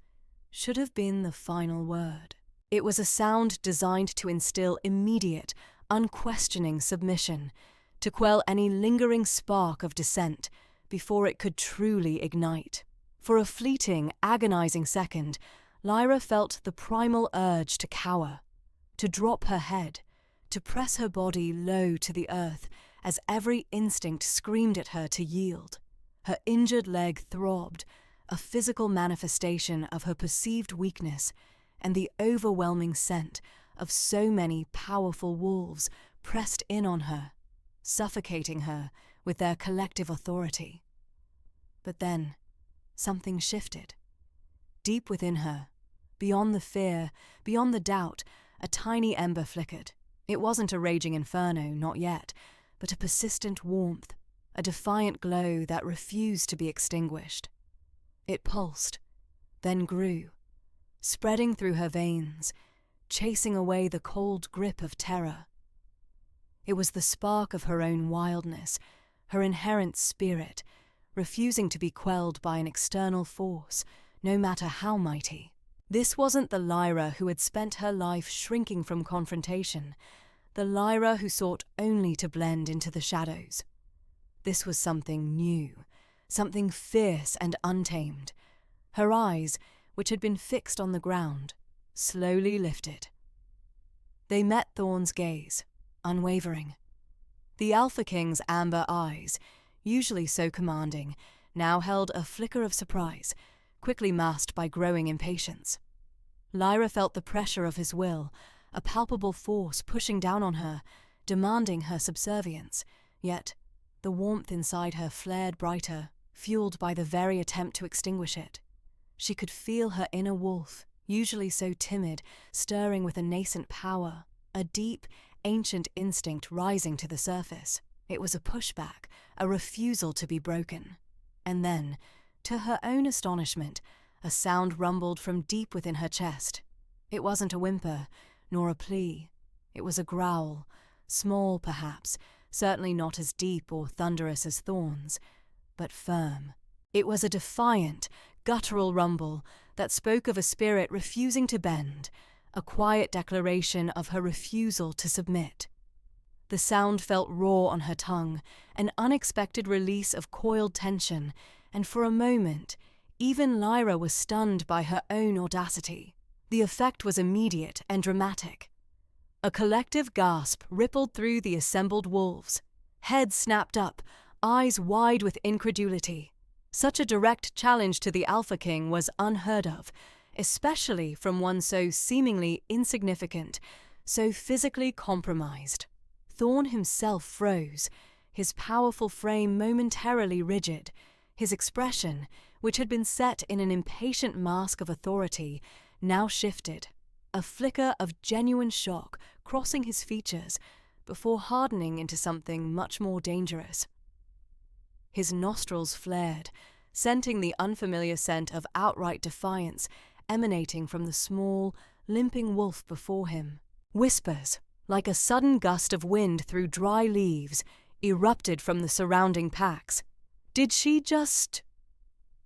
S1: should have been the final word. It was a sound designed to instill immediate, unquestioning submission, to quell any lingering spark of dissent before it could truly ignite. For a fleeting, agonizing second, Lyra felt the primal urge to cower, to drop her head, to press her body low to the earth as every instinct screamed at her to yield. Her injured leg throbbed, a physical manifestation of her perceived weakness and the overwhelming scent of so many powerful wolves pressed in on her, suffocating her with their collective authority. But then, something shifted. Deep within her, beyond the fear, beyond the doubt, a tiny ember flickered. It wasn't a raging inferno, not yet, but a persistent warmth, a defiant glow that refused to be extinguished. It pulsed, then grew, spreading through her veins, chasing away the cold grip of terror. It was the spark of her own wildness, her inherent spirit, refusing to be quelled by an external force, no matter how mighty. This wasn't the Lyra who had spent her life shrinking from confrontation, the Lyra who sought only to blend into the shadows. This was something new, something fierce and untamed. Her eyes, which had been fixed on the ground, slowly lifted. They met Thorn's gaze, unwavering. The Alpha King's amber eyes, usually so commanding, now held a flicker of surprise, quickly masked by growing impatience. Lyra felt the pressure of his will, a palpable force pushing down on her, demanding her subservience, yet The warmth inside her flared brighter, fueled by the very attempt to extinguish it. She could feel her inner wolf, usually so timid, stirring with a nascent power, a deep, ancient instinct rising to the surface. It was a pushback, a refusal to be broken. And then, to her own astonishment, a sound rumbled from deep within her chest. It wasn't a whimper, nor a plea. It was a growl, small perhaps, certainly not as deep or thunderous as Thorn's, but firm. It was a defiant, guttural rumble that spoke of a spirit refusing to bend, a quiet declaration of her refusal to submit. The sound felt raw on her tongue, an unexpected release of coiled tension, and for a moment, even Lyra was stunned by her own audacity. The effect was immediate and dramatic. A collective gasp rippled through the assembled wolves. Heads snapped up, eyes wide with incredulity. Such a direct challenge to the Alpha King was unheard of, especially from one so seemingly insignificant, so physically compromised. Thorn himself froze, his powerful frame momentarily rigid, his expression, which had been set in an impatient mask of authority, now shifted, a flicker of genuine shock crossing his features before hardening into something much more dangerous. His nostrils flared, scenting the unfamiliar scent of outright defiance emanating from the small, limping wolf before him. Whispers, like a sudden gust of wind through dry leaves, erupted from the surrounding packs. Did she just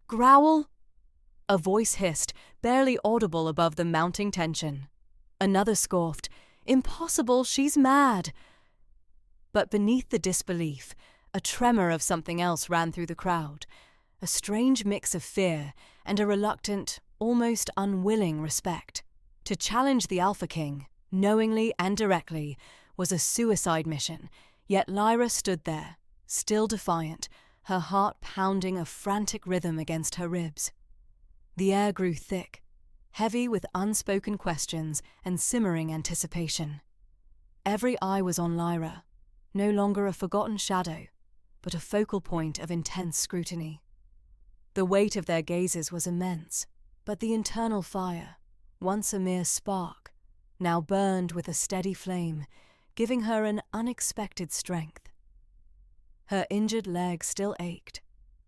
S1: growl? A voice hissed, barely audible above the mounting tension. Another scoffed, "Impossible, she's mad!" But beneath the disbelief, a tremor of something else ran through the crowd, a strange mix of fear and a reluctant, almost unwilling respect. To challenge the Alpha King, knowingly and directly, was a suicide mission, yet Lyra stood there, still defiant, her heart pounding a frantic rhythm against her ribs. The air grew thick, heavy with unspoken questions and simmering anticipation. Every eye was on Lyra, no longer a forgotten shadow, but a focal point of intense scrutiny. The weight of their gazes was immense, but the internal fire, once a mere spark, now burned with a steady flame, giving her an unexpected strength. Her injured leg still ached,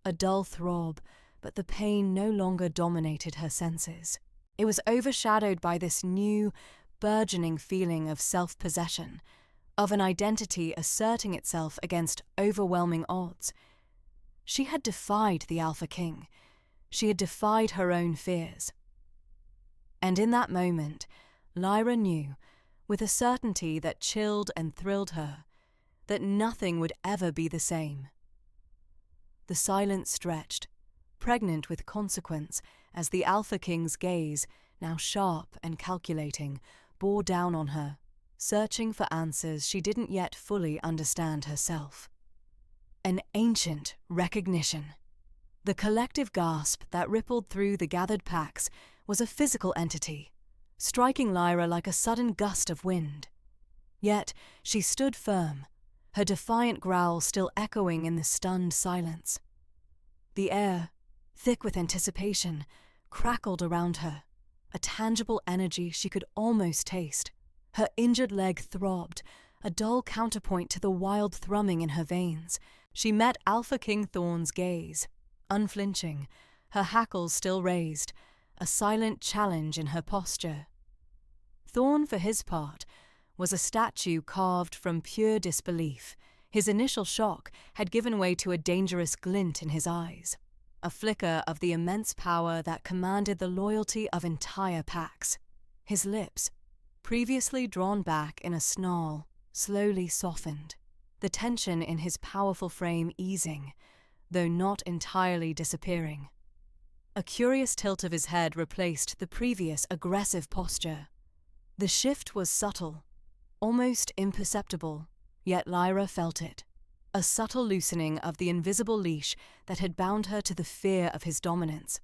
S1: a dull throb, but the pain no longer dominated her senses. It was overshadowed by this new, burgeoning feeling of self-possession, of an identity asserting itself against overwhelming odds. She had defied the Alpha King. She had defied her own fears. And in that moment, Lyra knew, with a certainty that chilled and thrilled her, that nothing would ever be the same. The silence stretched, pregnant with consequence, as the Alpha King's gaze, now sharp and calculating, bore down on her, searching for answers she didn't yet fully understand herself. An ancient recognition. The collective gasp that rippled through the gathered packs was a physical entity, striking Lyra like a sudden gust of wind. Yet she stood firm, her defiant growl still echoing in the stunned silence. The air, thick with anticipation, crackled around her, a tangible energy she could almost taste. Her injured leg throbbed, a dull counterpoint to the wild thrumming in her veins. She met Alpha King Thorn's gaze, unflinching, her hackles still raised, a silent challenge in her posture. Thorn, for his part, was a statue carved from pure disbelief. His initial shock had given way to a dangerous glint in his eyes, a flicker of the immense power that commanded the loyalty of entire packs. His lips, previously drawn back in a snarl, slowly softened, the tension in his powerful frame easing, though not entirely disappearing. A curious tilt of his head replaced the previous aggressive posture. The shift was subtle, almost imperceptible, yet Lyra felt it, a subtle loosening of the invisible leash that had bound her to the fear of his dominance.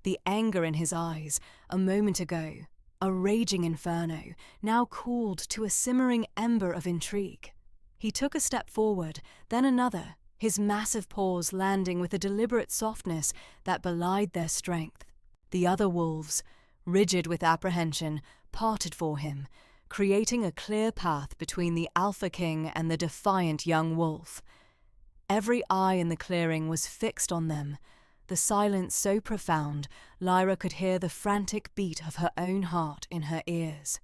S1: The anger in his eyes, a moment ago, a raging inferno, now cooled to a simmering ember of intrigue. He took a step forward, then another, his massive paws landing with a deliberate softness that belied their strength. The other wolves, rigid with apprehension, parted for him, creating a clear path between the alpha king and the defiant young wolf. Every eye in the clearing was fixed on them, the silence so profound Lyra could hear the frantic beat of her own heart in her ears.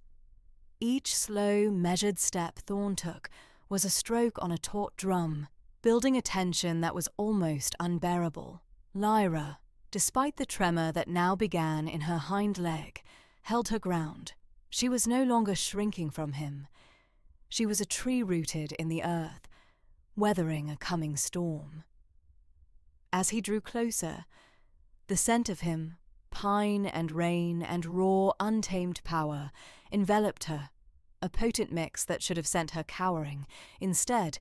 S1: Each slow, measured step Thorn took was a stroke on a taut drum, building a tension that was almost unbearable. Lyra, despite the tremor that now began in her hind leg, held her ground. She was no longer shrinking from him. She was a tree rooted in the earth, weathering a coming storm. As he drew closer, the scent of him, pine and rain and raw, untamed power, enveloped her, a potent mix that should have sent her cowering. Instead,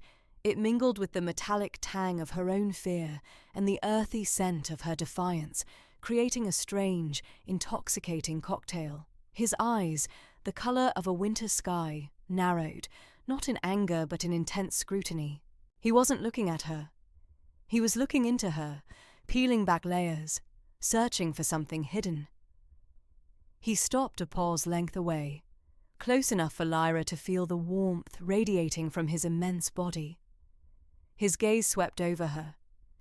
S1: it mingled with the metallic tang of her own fear and the earthy scent of her defiance, creating a strange, intoxicating cocktail. His eyes, the colour of a winter sky, narrowed, not in anger but in intense scrutiny. He wasn't looking at her. He was looking into her, peeling back layers, searching for something hidden. He stopped a paw's length away, close enough for Lyra to feel the warmth radiating from his immense body. His gaze swept over her,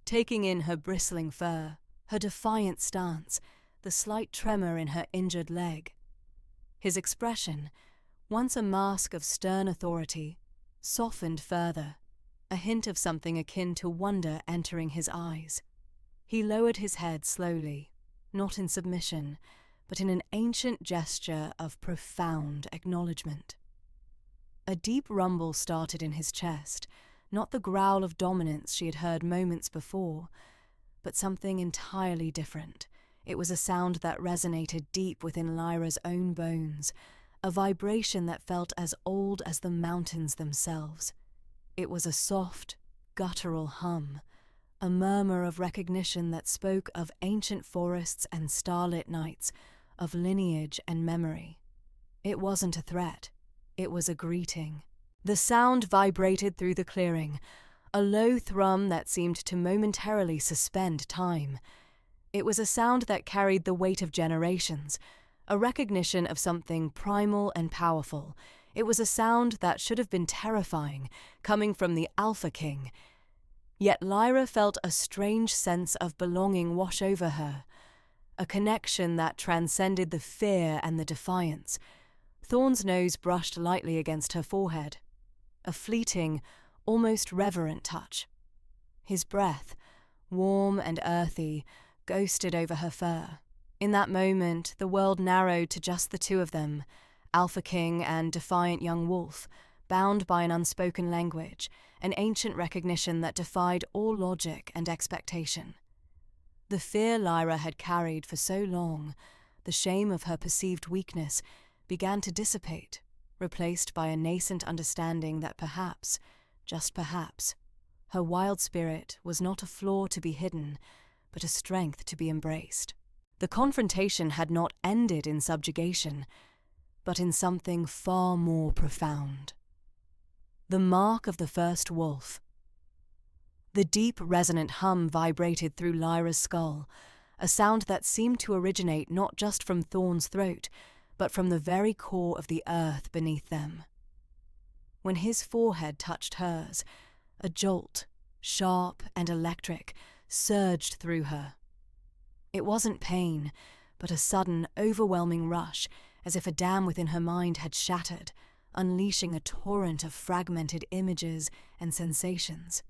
S1: taking in her bristling fur, her defiant stance, the slight tremor in her injured leg. His expression, once a mask of stern authority, softened further, a hint of something akin to wonder entering his eyes. He lowered his head slowly, not in submission, but in an ancient gesture of profound acknowledgement. A deep rumble started in his chest, not the growl of dominance she had heard moments before, but something entirely different. It was a sound that resonated deep within Lyra's own bones, a vibration that felt as old as the mountains themselves. It was a soft, guttural hum, a murmur of recognition that spoke of ancient forests and starlit nights, of lineage and memory. It wasn't a threat. It was a greeting. The sound vibrated through the clearing, a low thrum that seemed to momentarily suspend time. It was a sound that carried the weight of generations, a recognition of something primal and powerful. It was a sound that should have been terrifying, coming from the Alpha King. Yet Lyra felt a strange sense of belonging wash over her, a connection that transcended the fear and the defiance. Thorn's nose brushed lightly against her forehead, a fleeting, almost reverent touch. His breath, warm and earthy, ghosted over her fur. In that moment, the world narrowed to just the two of them, Alpha King and defiant young wolf, bound by an unspoken language, an ancient recognition that defied all logic and expectation. The fear Lyra had carried for so long, the shame of her perceived weakness, began to dissipate, replaced by a nascent understanding that perhaps, just perhaps, her wild spirit was not a flaw to be hidden, but a strength to be embraced. The confrontation had not ended in subjugation, but in something far more profound. The mark of the first wolf. The deep, resonant hum vibrated through Lyra's skull, a sound that seemed to originate not just from Thorn's throat, but from the very core of the earth beneath them. When his forehead touched hers, a jolt, sharp and electric, surged through her. It wasn't pain, but a sudden, overwhelming rush, as if a dam within her mind had shattered, unleashing a torrent of fragmented images and sensations.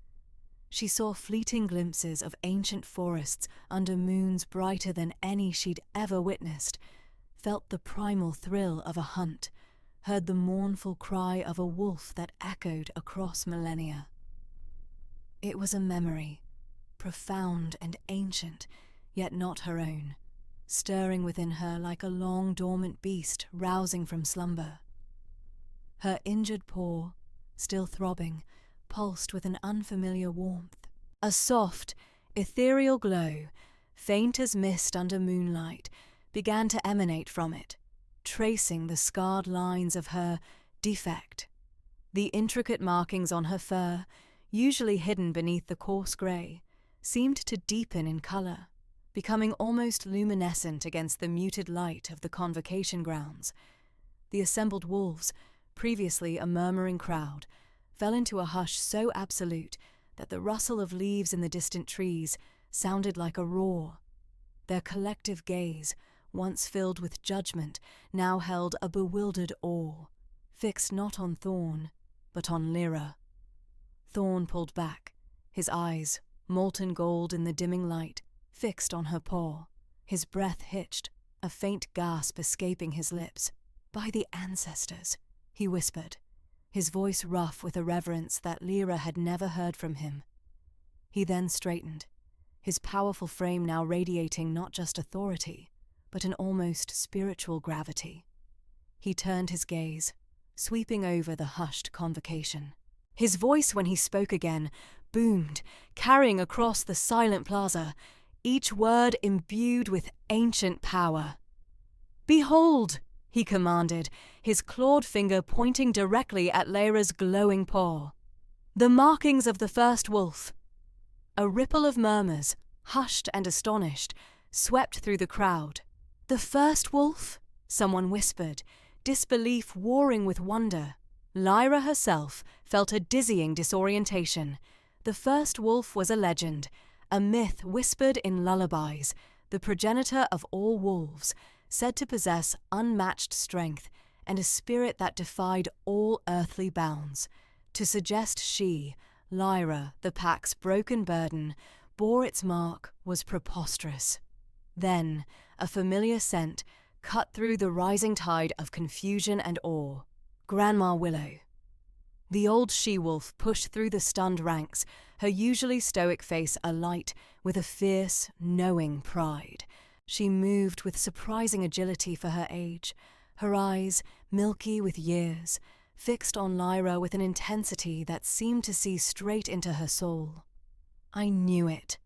S1: She saw fleeting glimpses of ancient forests under moons brighter than any she'd ever witnessed, felt the primal thrill of a hunt, heard the mournful cry of a wolf that echoed across millennia. It was a memory, profound and ancient, yet not her own, stirring within her like a long dormant beast rousing from slumber. Her injured paw, still throbbing, pulsed with an unfamiliar warmth. A soft, ethereal glow, faint as mist under moonlight, began to emanate from it, tracing the scarred lines of her defect. The intricate markings on her fur, usually hidden beneath the coarse grey, seemed to deepen in colour, becoming almost luminescent against the muted light of the convocation grounds. The assembled wolves, previously a murmuring crowd, fell into a hush so absolute that the rustle of leaves in the distant trees sounded like a roar. Their collective gaze, once filled with judgment, now held a bewildered awe, fixed not on Thorn, but on Lyra. Thorn pulled back, his eyes, molten gold in the dimming light, fixed on her paw, his breath hitched, a faint gasp escaping his lips. "By the ancestors," he whispered, his voice rough with a reverence that Lyra had never heard from him. He then straightened, his powerful frame now radiating not just authority, but an almost spiritual gravity. He turned his gaze, sweeping over the hushed convocation. His voice, when he spoke again, boomed, carrying across the silent plaza, each word imbued with ancient power. "Behold!" he commanded, his clawed finger pointing directly at Lyra's glowing paw. "The markings of the first wolf." A ripple of murmurs, hushed and astonished, swept through the crowd. "The first wolf?" someone whispered, disbelief warring with wonder. Lyra herself felt a dizzying disorientation. The first wolf was a legend, a myth whispered in lullabies, the progenitor of all wolves, said to possess unmatched strength and a spirit that defied all earthly bounds. To suggest she, Lyra, the pack's broken burden, bore its mark was preposterous. Then, a familiar scent cut through the rising tide of confusion and awe. Grandma Willow. The old she-wolf pushed through the stunned ranks, her usually stoic face alight with a fierce, knowing pride. She moved with surprising agility for her age, her eyes, milky with years, fixed on Lyra with an intensity that seemed to see straight into her soul. "I knew it,"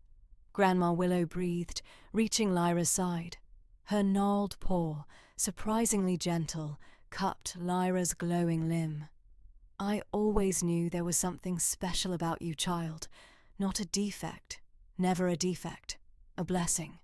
S1: Grandma Willow breathed, reaching Lyra's side. Her gnarled paw, surprisingly gentle, cupped Lyra's glowing limb. "I always knew there was something special about you, child. Not a defect, never a defect, a blessing."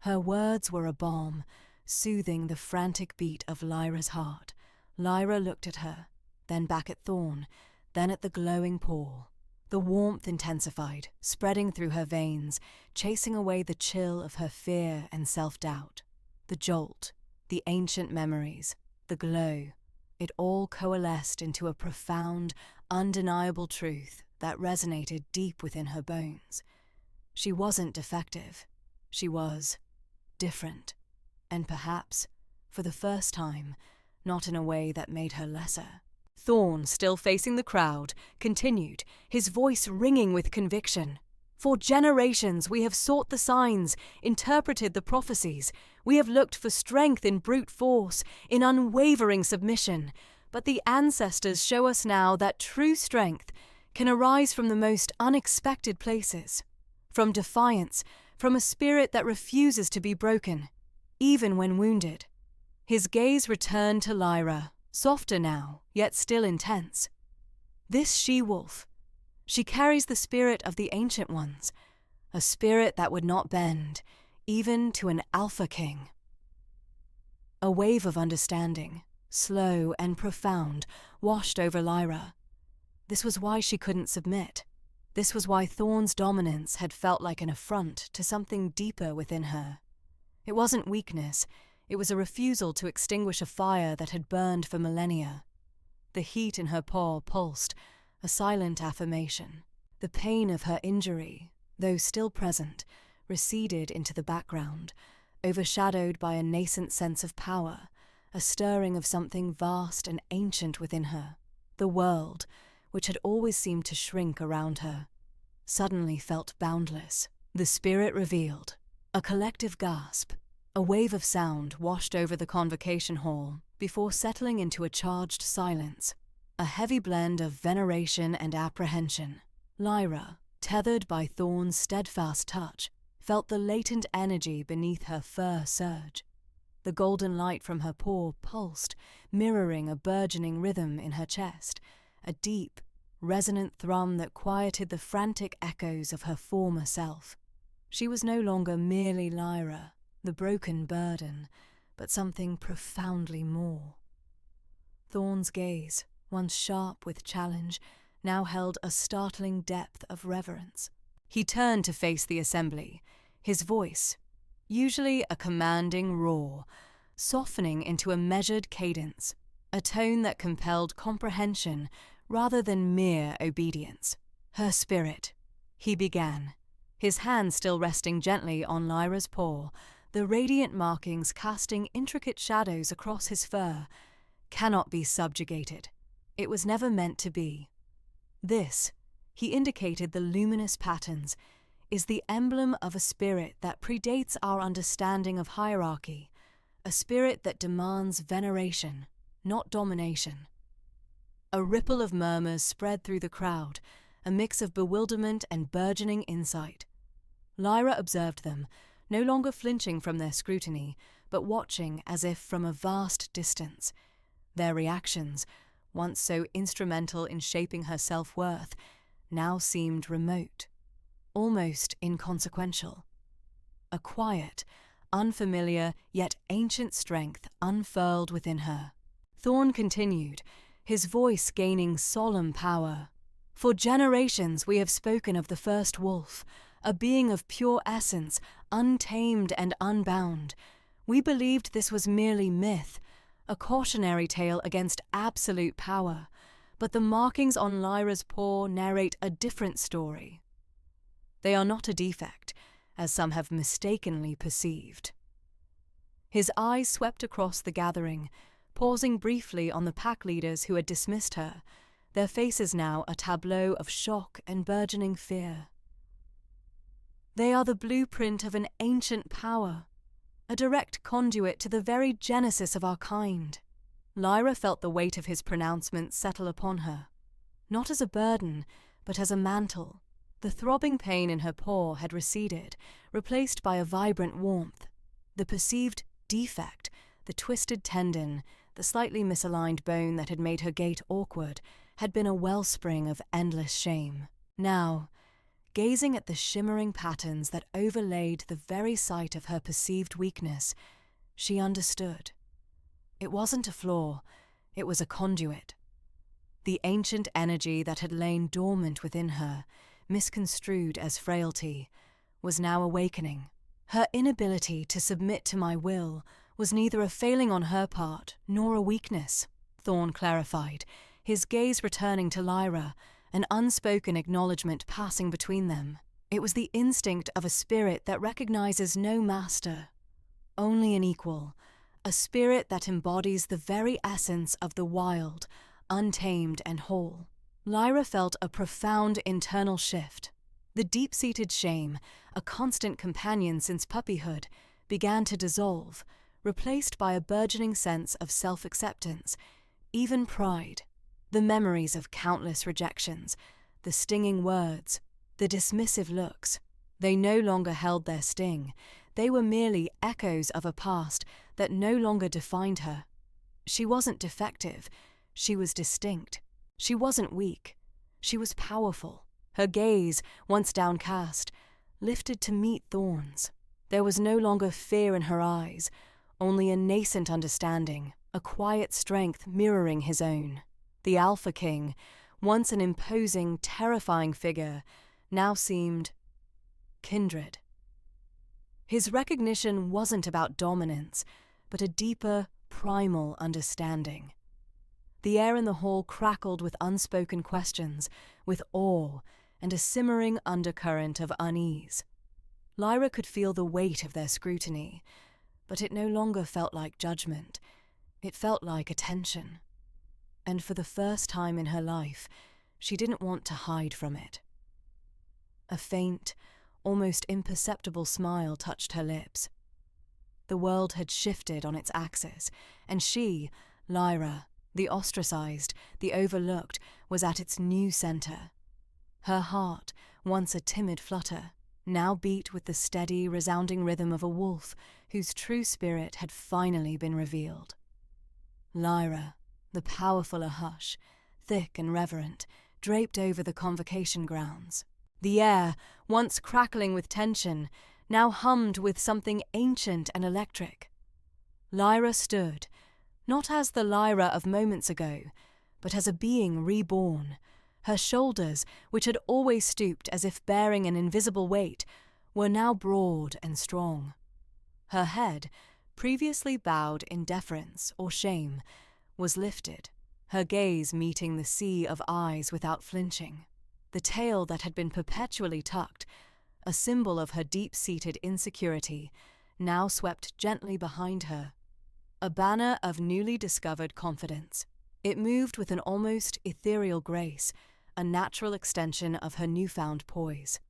S1: Her words were a balm, soothing the frantic beat of Lyra's heart. Lyra looked at her, then back at Thorn, then at the glowing paw. The warmth intensified, spreading through her veins, chasing away the chill of her fear and self-doubt. The jolt, the ancient memories, the glow, it all coalesced into a profound, undeniable truth that resonated deep within her bones. She wasn't defective. She was different, and perhaps, for the first time, not in a way that made her lesser. Thorn, still facing the crowd, continued, his voice ringing with conviction. "For generations we have sought the signs, interpreted the prophecies. We have looked for strength in brute force, in unwavering submission. But the ancestors show us now that true strength can arise from the most unexpected places. From defiance, from a spirit that refuses to be broken, even when wounded." His gaze returned to Lyra, softer now, yet still intense. "This she-wolf, she carries the spirit of the Ancient Ones, a spirit that would not bend, even to an Alpha King." A wave of understanding, slow and profound, washed over Lyra. This was why she couldn't submit. This was why Thorn's dominance had felt like an affront to something deeper within her. It wasn't weakness, it was a refusal to extinguish a fire that had burned for millennia. The heat in her paw pulsed, a silent affirmation. The pain of her injury, though still present, receded into the background, overshadowed by a nascent sense of power, a stirring of something vast and ancient within her. The world, which had always seemed to shrink around her, suddenly felt boundless. The spirit revealed. A collective gasp, a wave of sound washed over the convocation hall before settling into a charged silence, a heavy blend of veneration and apprehension. Lyra, tethered by Thorn's steadfast touch, felt the latent energy beneath her fur surge. The golden light from her paw pulsed, mirroring a burgeoning rhythm in her chest, a deep, resonant thrum that quieted the frantic echoes of her former self. She was no longer merely Lyra, the broken burden, but something profoundly more. Thorn's gaze, once sharp with challenge, now held a startling depth of reverence. He turned to face the assembly, his voice, usually a commanding roar, softening into a measured cadence, a tone that compelled comprehension rather than mere obedience. Her spirit, he began, his hand still resting gently on Lyra's paw, the radiant markings casting intricate shadows across his fur, cannot be subjugated. It was never meant to be. This, he indicated the luminous patterns, is the emblem of a spirit that predates our understanding of hierarchy, a spirit that demands veneration, not domination. A ripple of murmurs spread through the crowd, a mix of bewilderment and burgeoning insight. Lyra observed them, no longer flinching from their scrutiny, but watching as if from a vast distance. Their reactions, once so instrumental in shaping her self-worth, now seemed remote, almost inconsequential. A quiet, unfamiliar yet ancient strength unfurled within her. Thorn continued, his voice gaining solemn power. For generations we have spoken of the first wolf, a being of pure essence, untamed and unbound. We believed this was merely myth, a cautionary tale against absolute power, but the markings on Lyra's paw narrate a different story. They are not a defect, as some have mistakenly perceived. His eyes swept across the gathering, pausing briefly on the pack leaders who had dismissed her, their faces now a tableau of shock and burgeoning fear. They are the blueprint of an ancient power, a direct conduit to the very genesis of our kind. Lyra felt the weight of his pronouncement settle upon her, not as a burden, but as a mantle. The throbbing pain in her paw had receded, replaced by a vibrant warmth. The perceived defect, the twisted tendon, the slightly misaligned bone that had made her gait awkward, had been a wellspring of endless shame. Now, gazing at the shimmering patterns that overlaid the very site of her perceived weakness, she understood. It wasn't a flaw, it was a conduit. The ancient energy that had lain dormant within her, misconstrued as frailty, was now awakening. Her inability to submit to my will was neither a failing on her part nor a weakness, Thorn clarified, his gaze returning to Lyra, an unspoken acknowledgement passing between them. It was the instinct of a spirit that recognizes no master, only an equal, a spirit that embodies the very essence of the wild, untamed and whole. Lyra felt a profound internal shift. The deep-seated shame, a constant companion since puppyhood, began to dissolve, replaced by a burgeoning sense of self-acceptance, even pride. The memories of countless rejections, the stinging words, the dismissive looks, they no longer held their sting. They were merely echoes of a past that no longer defined her. She wasn't defective, she was distinct. She wasn't weak, she was powerful. Her gaze, once downcast, lifted to meet Thorn's. There was no longer fear in her eyes, only a nascent understanding, a quiet strength mirroring his own. The Alpha King, once an imposing, terrifying figure, now seemed kindred. His recognition wasn't about dominance, but a deeper, primal understanding. The air in the hall crackled with unspoken questions, with awe, and a simmering undercurrent of unease. Lyra could feel the weight of their scrutiny, but it no longer felt like judgment. It felt like attention. And for the first time in her life, she didn't want to hide from it. A faint, almost imperceptible smile touched her lips. The world had shifted on its axis, and she, Lyra, the ostracized, the overlooked, was at its new center. Her heart, once a timid flutter, now beat with the steady, resounding rhythm of a wolf whose true spirit had finally been revealed. Lyra, the powerful Ahush, thick and reverent, draped over the convocation grounds. The air, once crackling with tension, now hummed with something ancient and electric. Lyra stood, not as the Lyra of moments ago, but as a being reborn. Her shoulders, which had always stooped as if bearing an invisible weight, were now broad and strong. Her head, previously bowed in deference or shame, was lifted, her gaze meeting the sea of eyes without flinching. The tail that had been perpetually tucked, a symbol of her deep-seated insecurity, now swept gently behind her, a banner of newly discovered confidence. It moved with an almost ethereal grace, a natural extension of her newfound poise.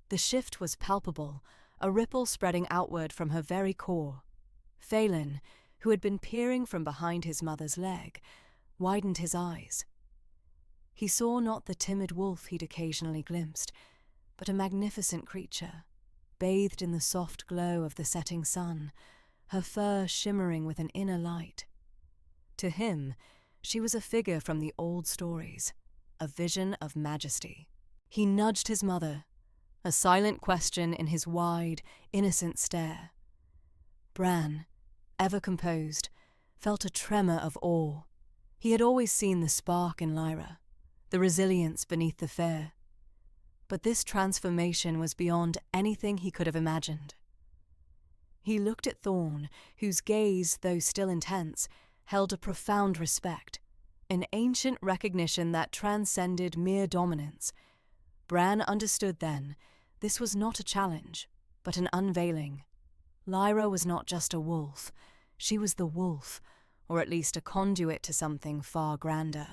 S1: The shift was palpable, a ripple spreading outward from her very core. Phelan, who had been peering from behind his mother's leg, widened his eyes. He saw not the timid wolf he'd occasionally glimpsed, but a magnificent creature, bathed in the soft glow of the setting sun, her fur shimmering with an inner light. To him, she was a figure from the old stories, a vision of majesty. He nudged his mother, a silent question in his wide, innocent stare. Bran, ever composed, felt a tremor of awe. He had always seen the spark in Lyra, the resilience beneath the fear. But this transformation was beyond anything he could have imagined. He looked at Thorn, whose gaze, though still intense, held a profound respect, an ancient recognition that transcended mere dominance. Bran understood then, this was not a challenge, but an unveiling. Lyra was not just a wolf, she was the wolf, or at least a conduit to something far grander.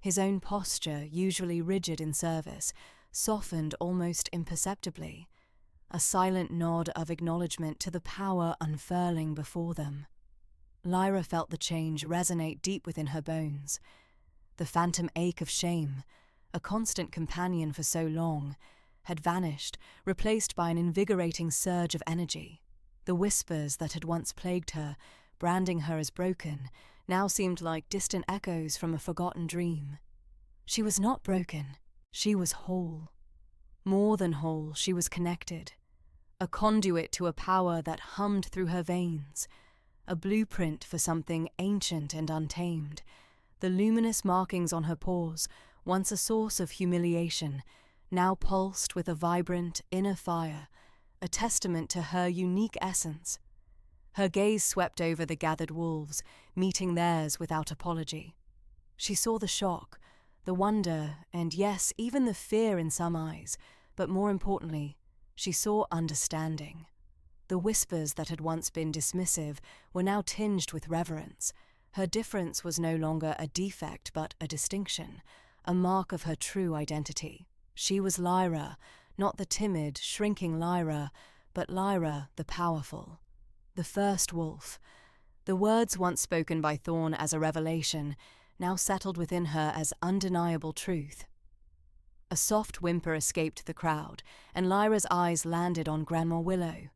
S1: His own posture, usually rigid in service, softened almost imperceptibly, a silent nod of acknowledgement to the power unfurling before them. Lyra felt the change resonate deep within her bones. The phantom ache of shame, a constant companion for so long, had vanished, replaced by an invigorating surge of energy. The whispers that had once plagued her, branding her as broken, now seemed like distant echoes from a forgotten dream. She was not broken, she was whole. More than whole, she was connected. A conduit to a power that hummed through her veins, a blueprint for something ancient and untamed. The luminous markings on her paws, once a source of humiliation, now pulsed with a vibrant inner fire, a testament to her unique essence. Her gaze swept over the gathered wolves, meeting theirs without apology. She saw the shock, the wonder, and yes, even the fear in some eyes, but more importantly, she saw understanding. The whispers that had once been dismissive were now tinged with reverence. Her difference was no longer a defect but a distinction, a mark of her true identity. She was Lyra, not the timid, shrinking Lyra, but Lyra the powerful. The first wolf. The words once spoken by Thorn as a revelation, now settled within her as undeniable truth. A soft whimper escaped the crowd, and Lyra's eyes landed on Grandma Willow.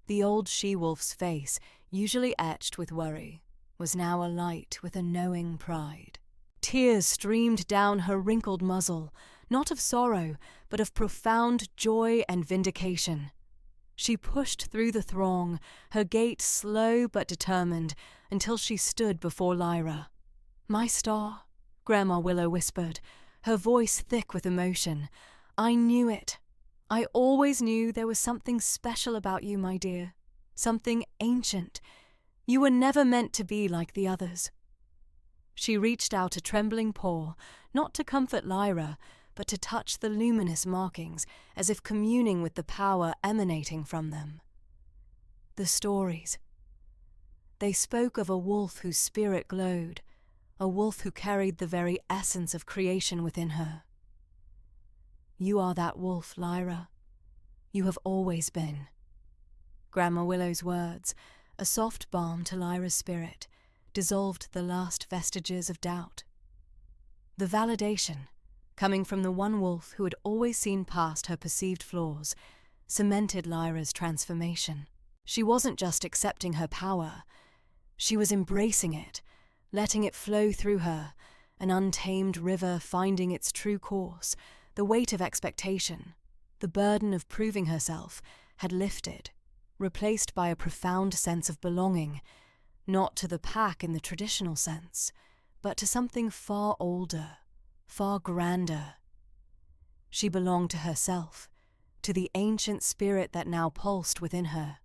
S1: The old she-wolf's face, usually etched with worry, was now alight with a knowing pride. Tears streamed down her wrinkled muzzle, not of sorrow, but of profound joy and vindication. She pushed through the throng, her gait slow but determined, until she stood before Lyra. "My star," Grandma Willow whispered, her voice thick with emotion. "I knew it. I always knew there was something special about you, my dear. Something ancient. You were never meant to be like the others." She reached out a trembling paw, not to comfort Lyra, but to touch the luminous markings, as if communing with the power emanating from them. The stories. They spoke of a wolf whose spirit glowed, a wolf who carried the very essence of creation within her. "You are that wolf, Lyra. You have always been." Grandma Willow's words, a soft balm to Lyra's spirit, dissolved the last vestiges of doubt. The validation, coming from the one wolf who had always seen past her perceived flaws, cemented Lyra's transformation. She wasn't just accepting her power, she was embracing it, letting it flow through her, an untamed river finding its true course, the weight of expectation, the burden of proving herself, had lifted, replaced by a profound sense of belonging, not to the pack in the traditional sense, but to something far older, far grander. She belonged to herself, to the ancient spirit that now pulsed within her.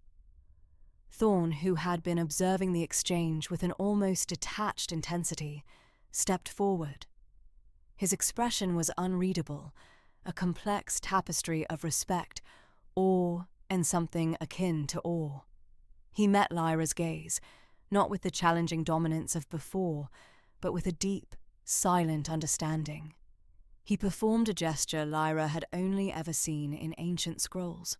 S1: Thorn, who had been observing the exchange with an almost detached intensity, stepped forward. His expression was unreadable, a complex tapestry of respect, awe, and something akin to awe. He met Lyra's gaze, not with the challenging dominance of before, but with a deep, silent understanding. He performed a gesture Lyra had only ever seen in ancient scrolls,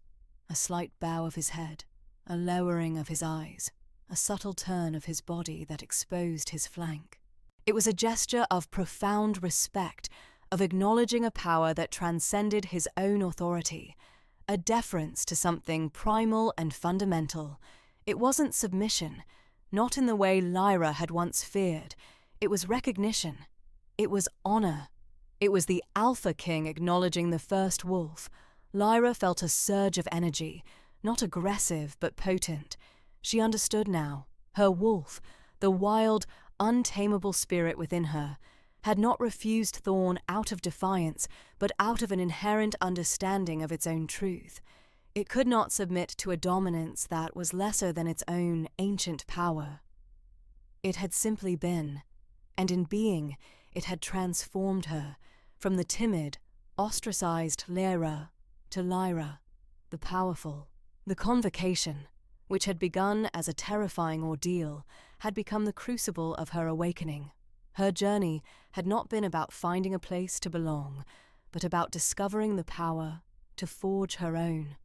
S1: a slight bow of his head, a lowering of his eyes, a subtle turn of his body that exposed his flank. It was a gesture of profound respect, of acknowledging a power that transcended his own authority, a deference to something primal and fundamental. It wasn't submission, not in the way Lyra had once feared. It was recognition. It was honor. It was the Alpha King acknowledging the first wolf. Lyra felt a surge of energy, not aggressive but potent. She understood now. Her wolf, the wild, untamable spirit within her, had not refused Thorn out of defiance, but out of an inherent understanding of its own truth. It could not submit to a dominance that was lesser than its own ancient power. It had simply been, and in being, it had transformed her, from the timid, ostracized Lyra to Lyra, the powerful. The convocation, which had begun as a terrifying ordeal, had become the crucible of her awakening. Her journey had not been about finding a place to belong, but about discovering the power to forge her own.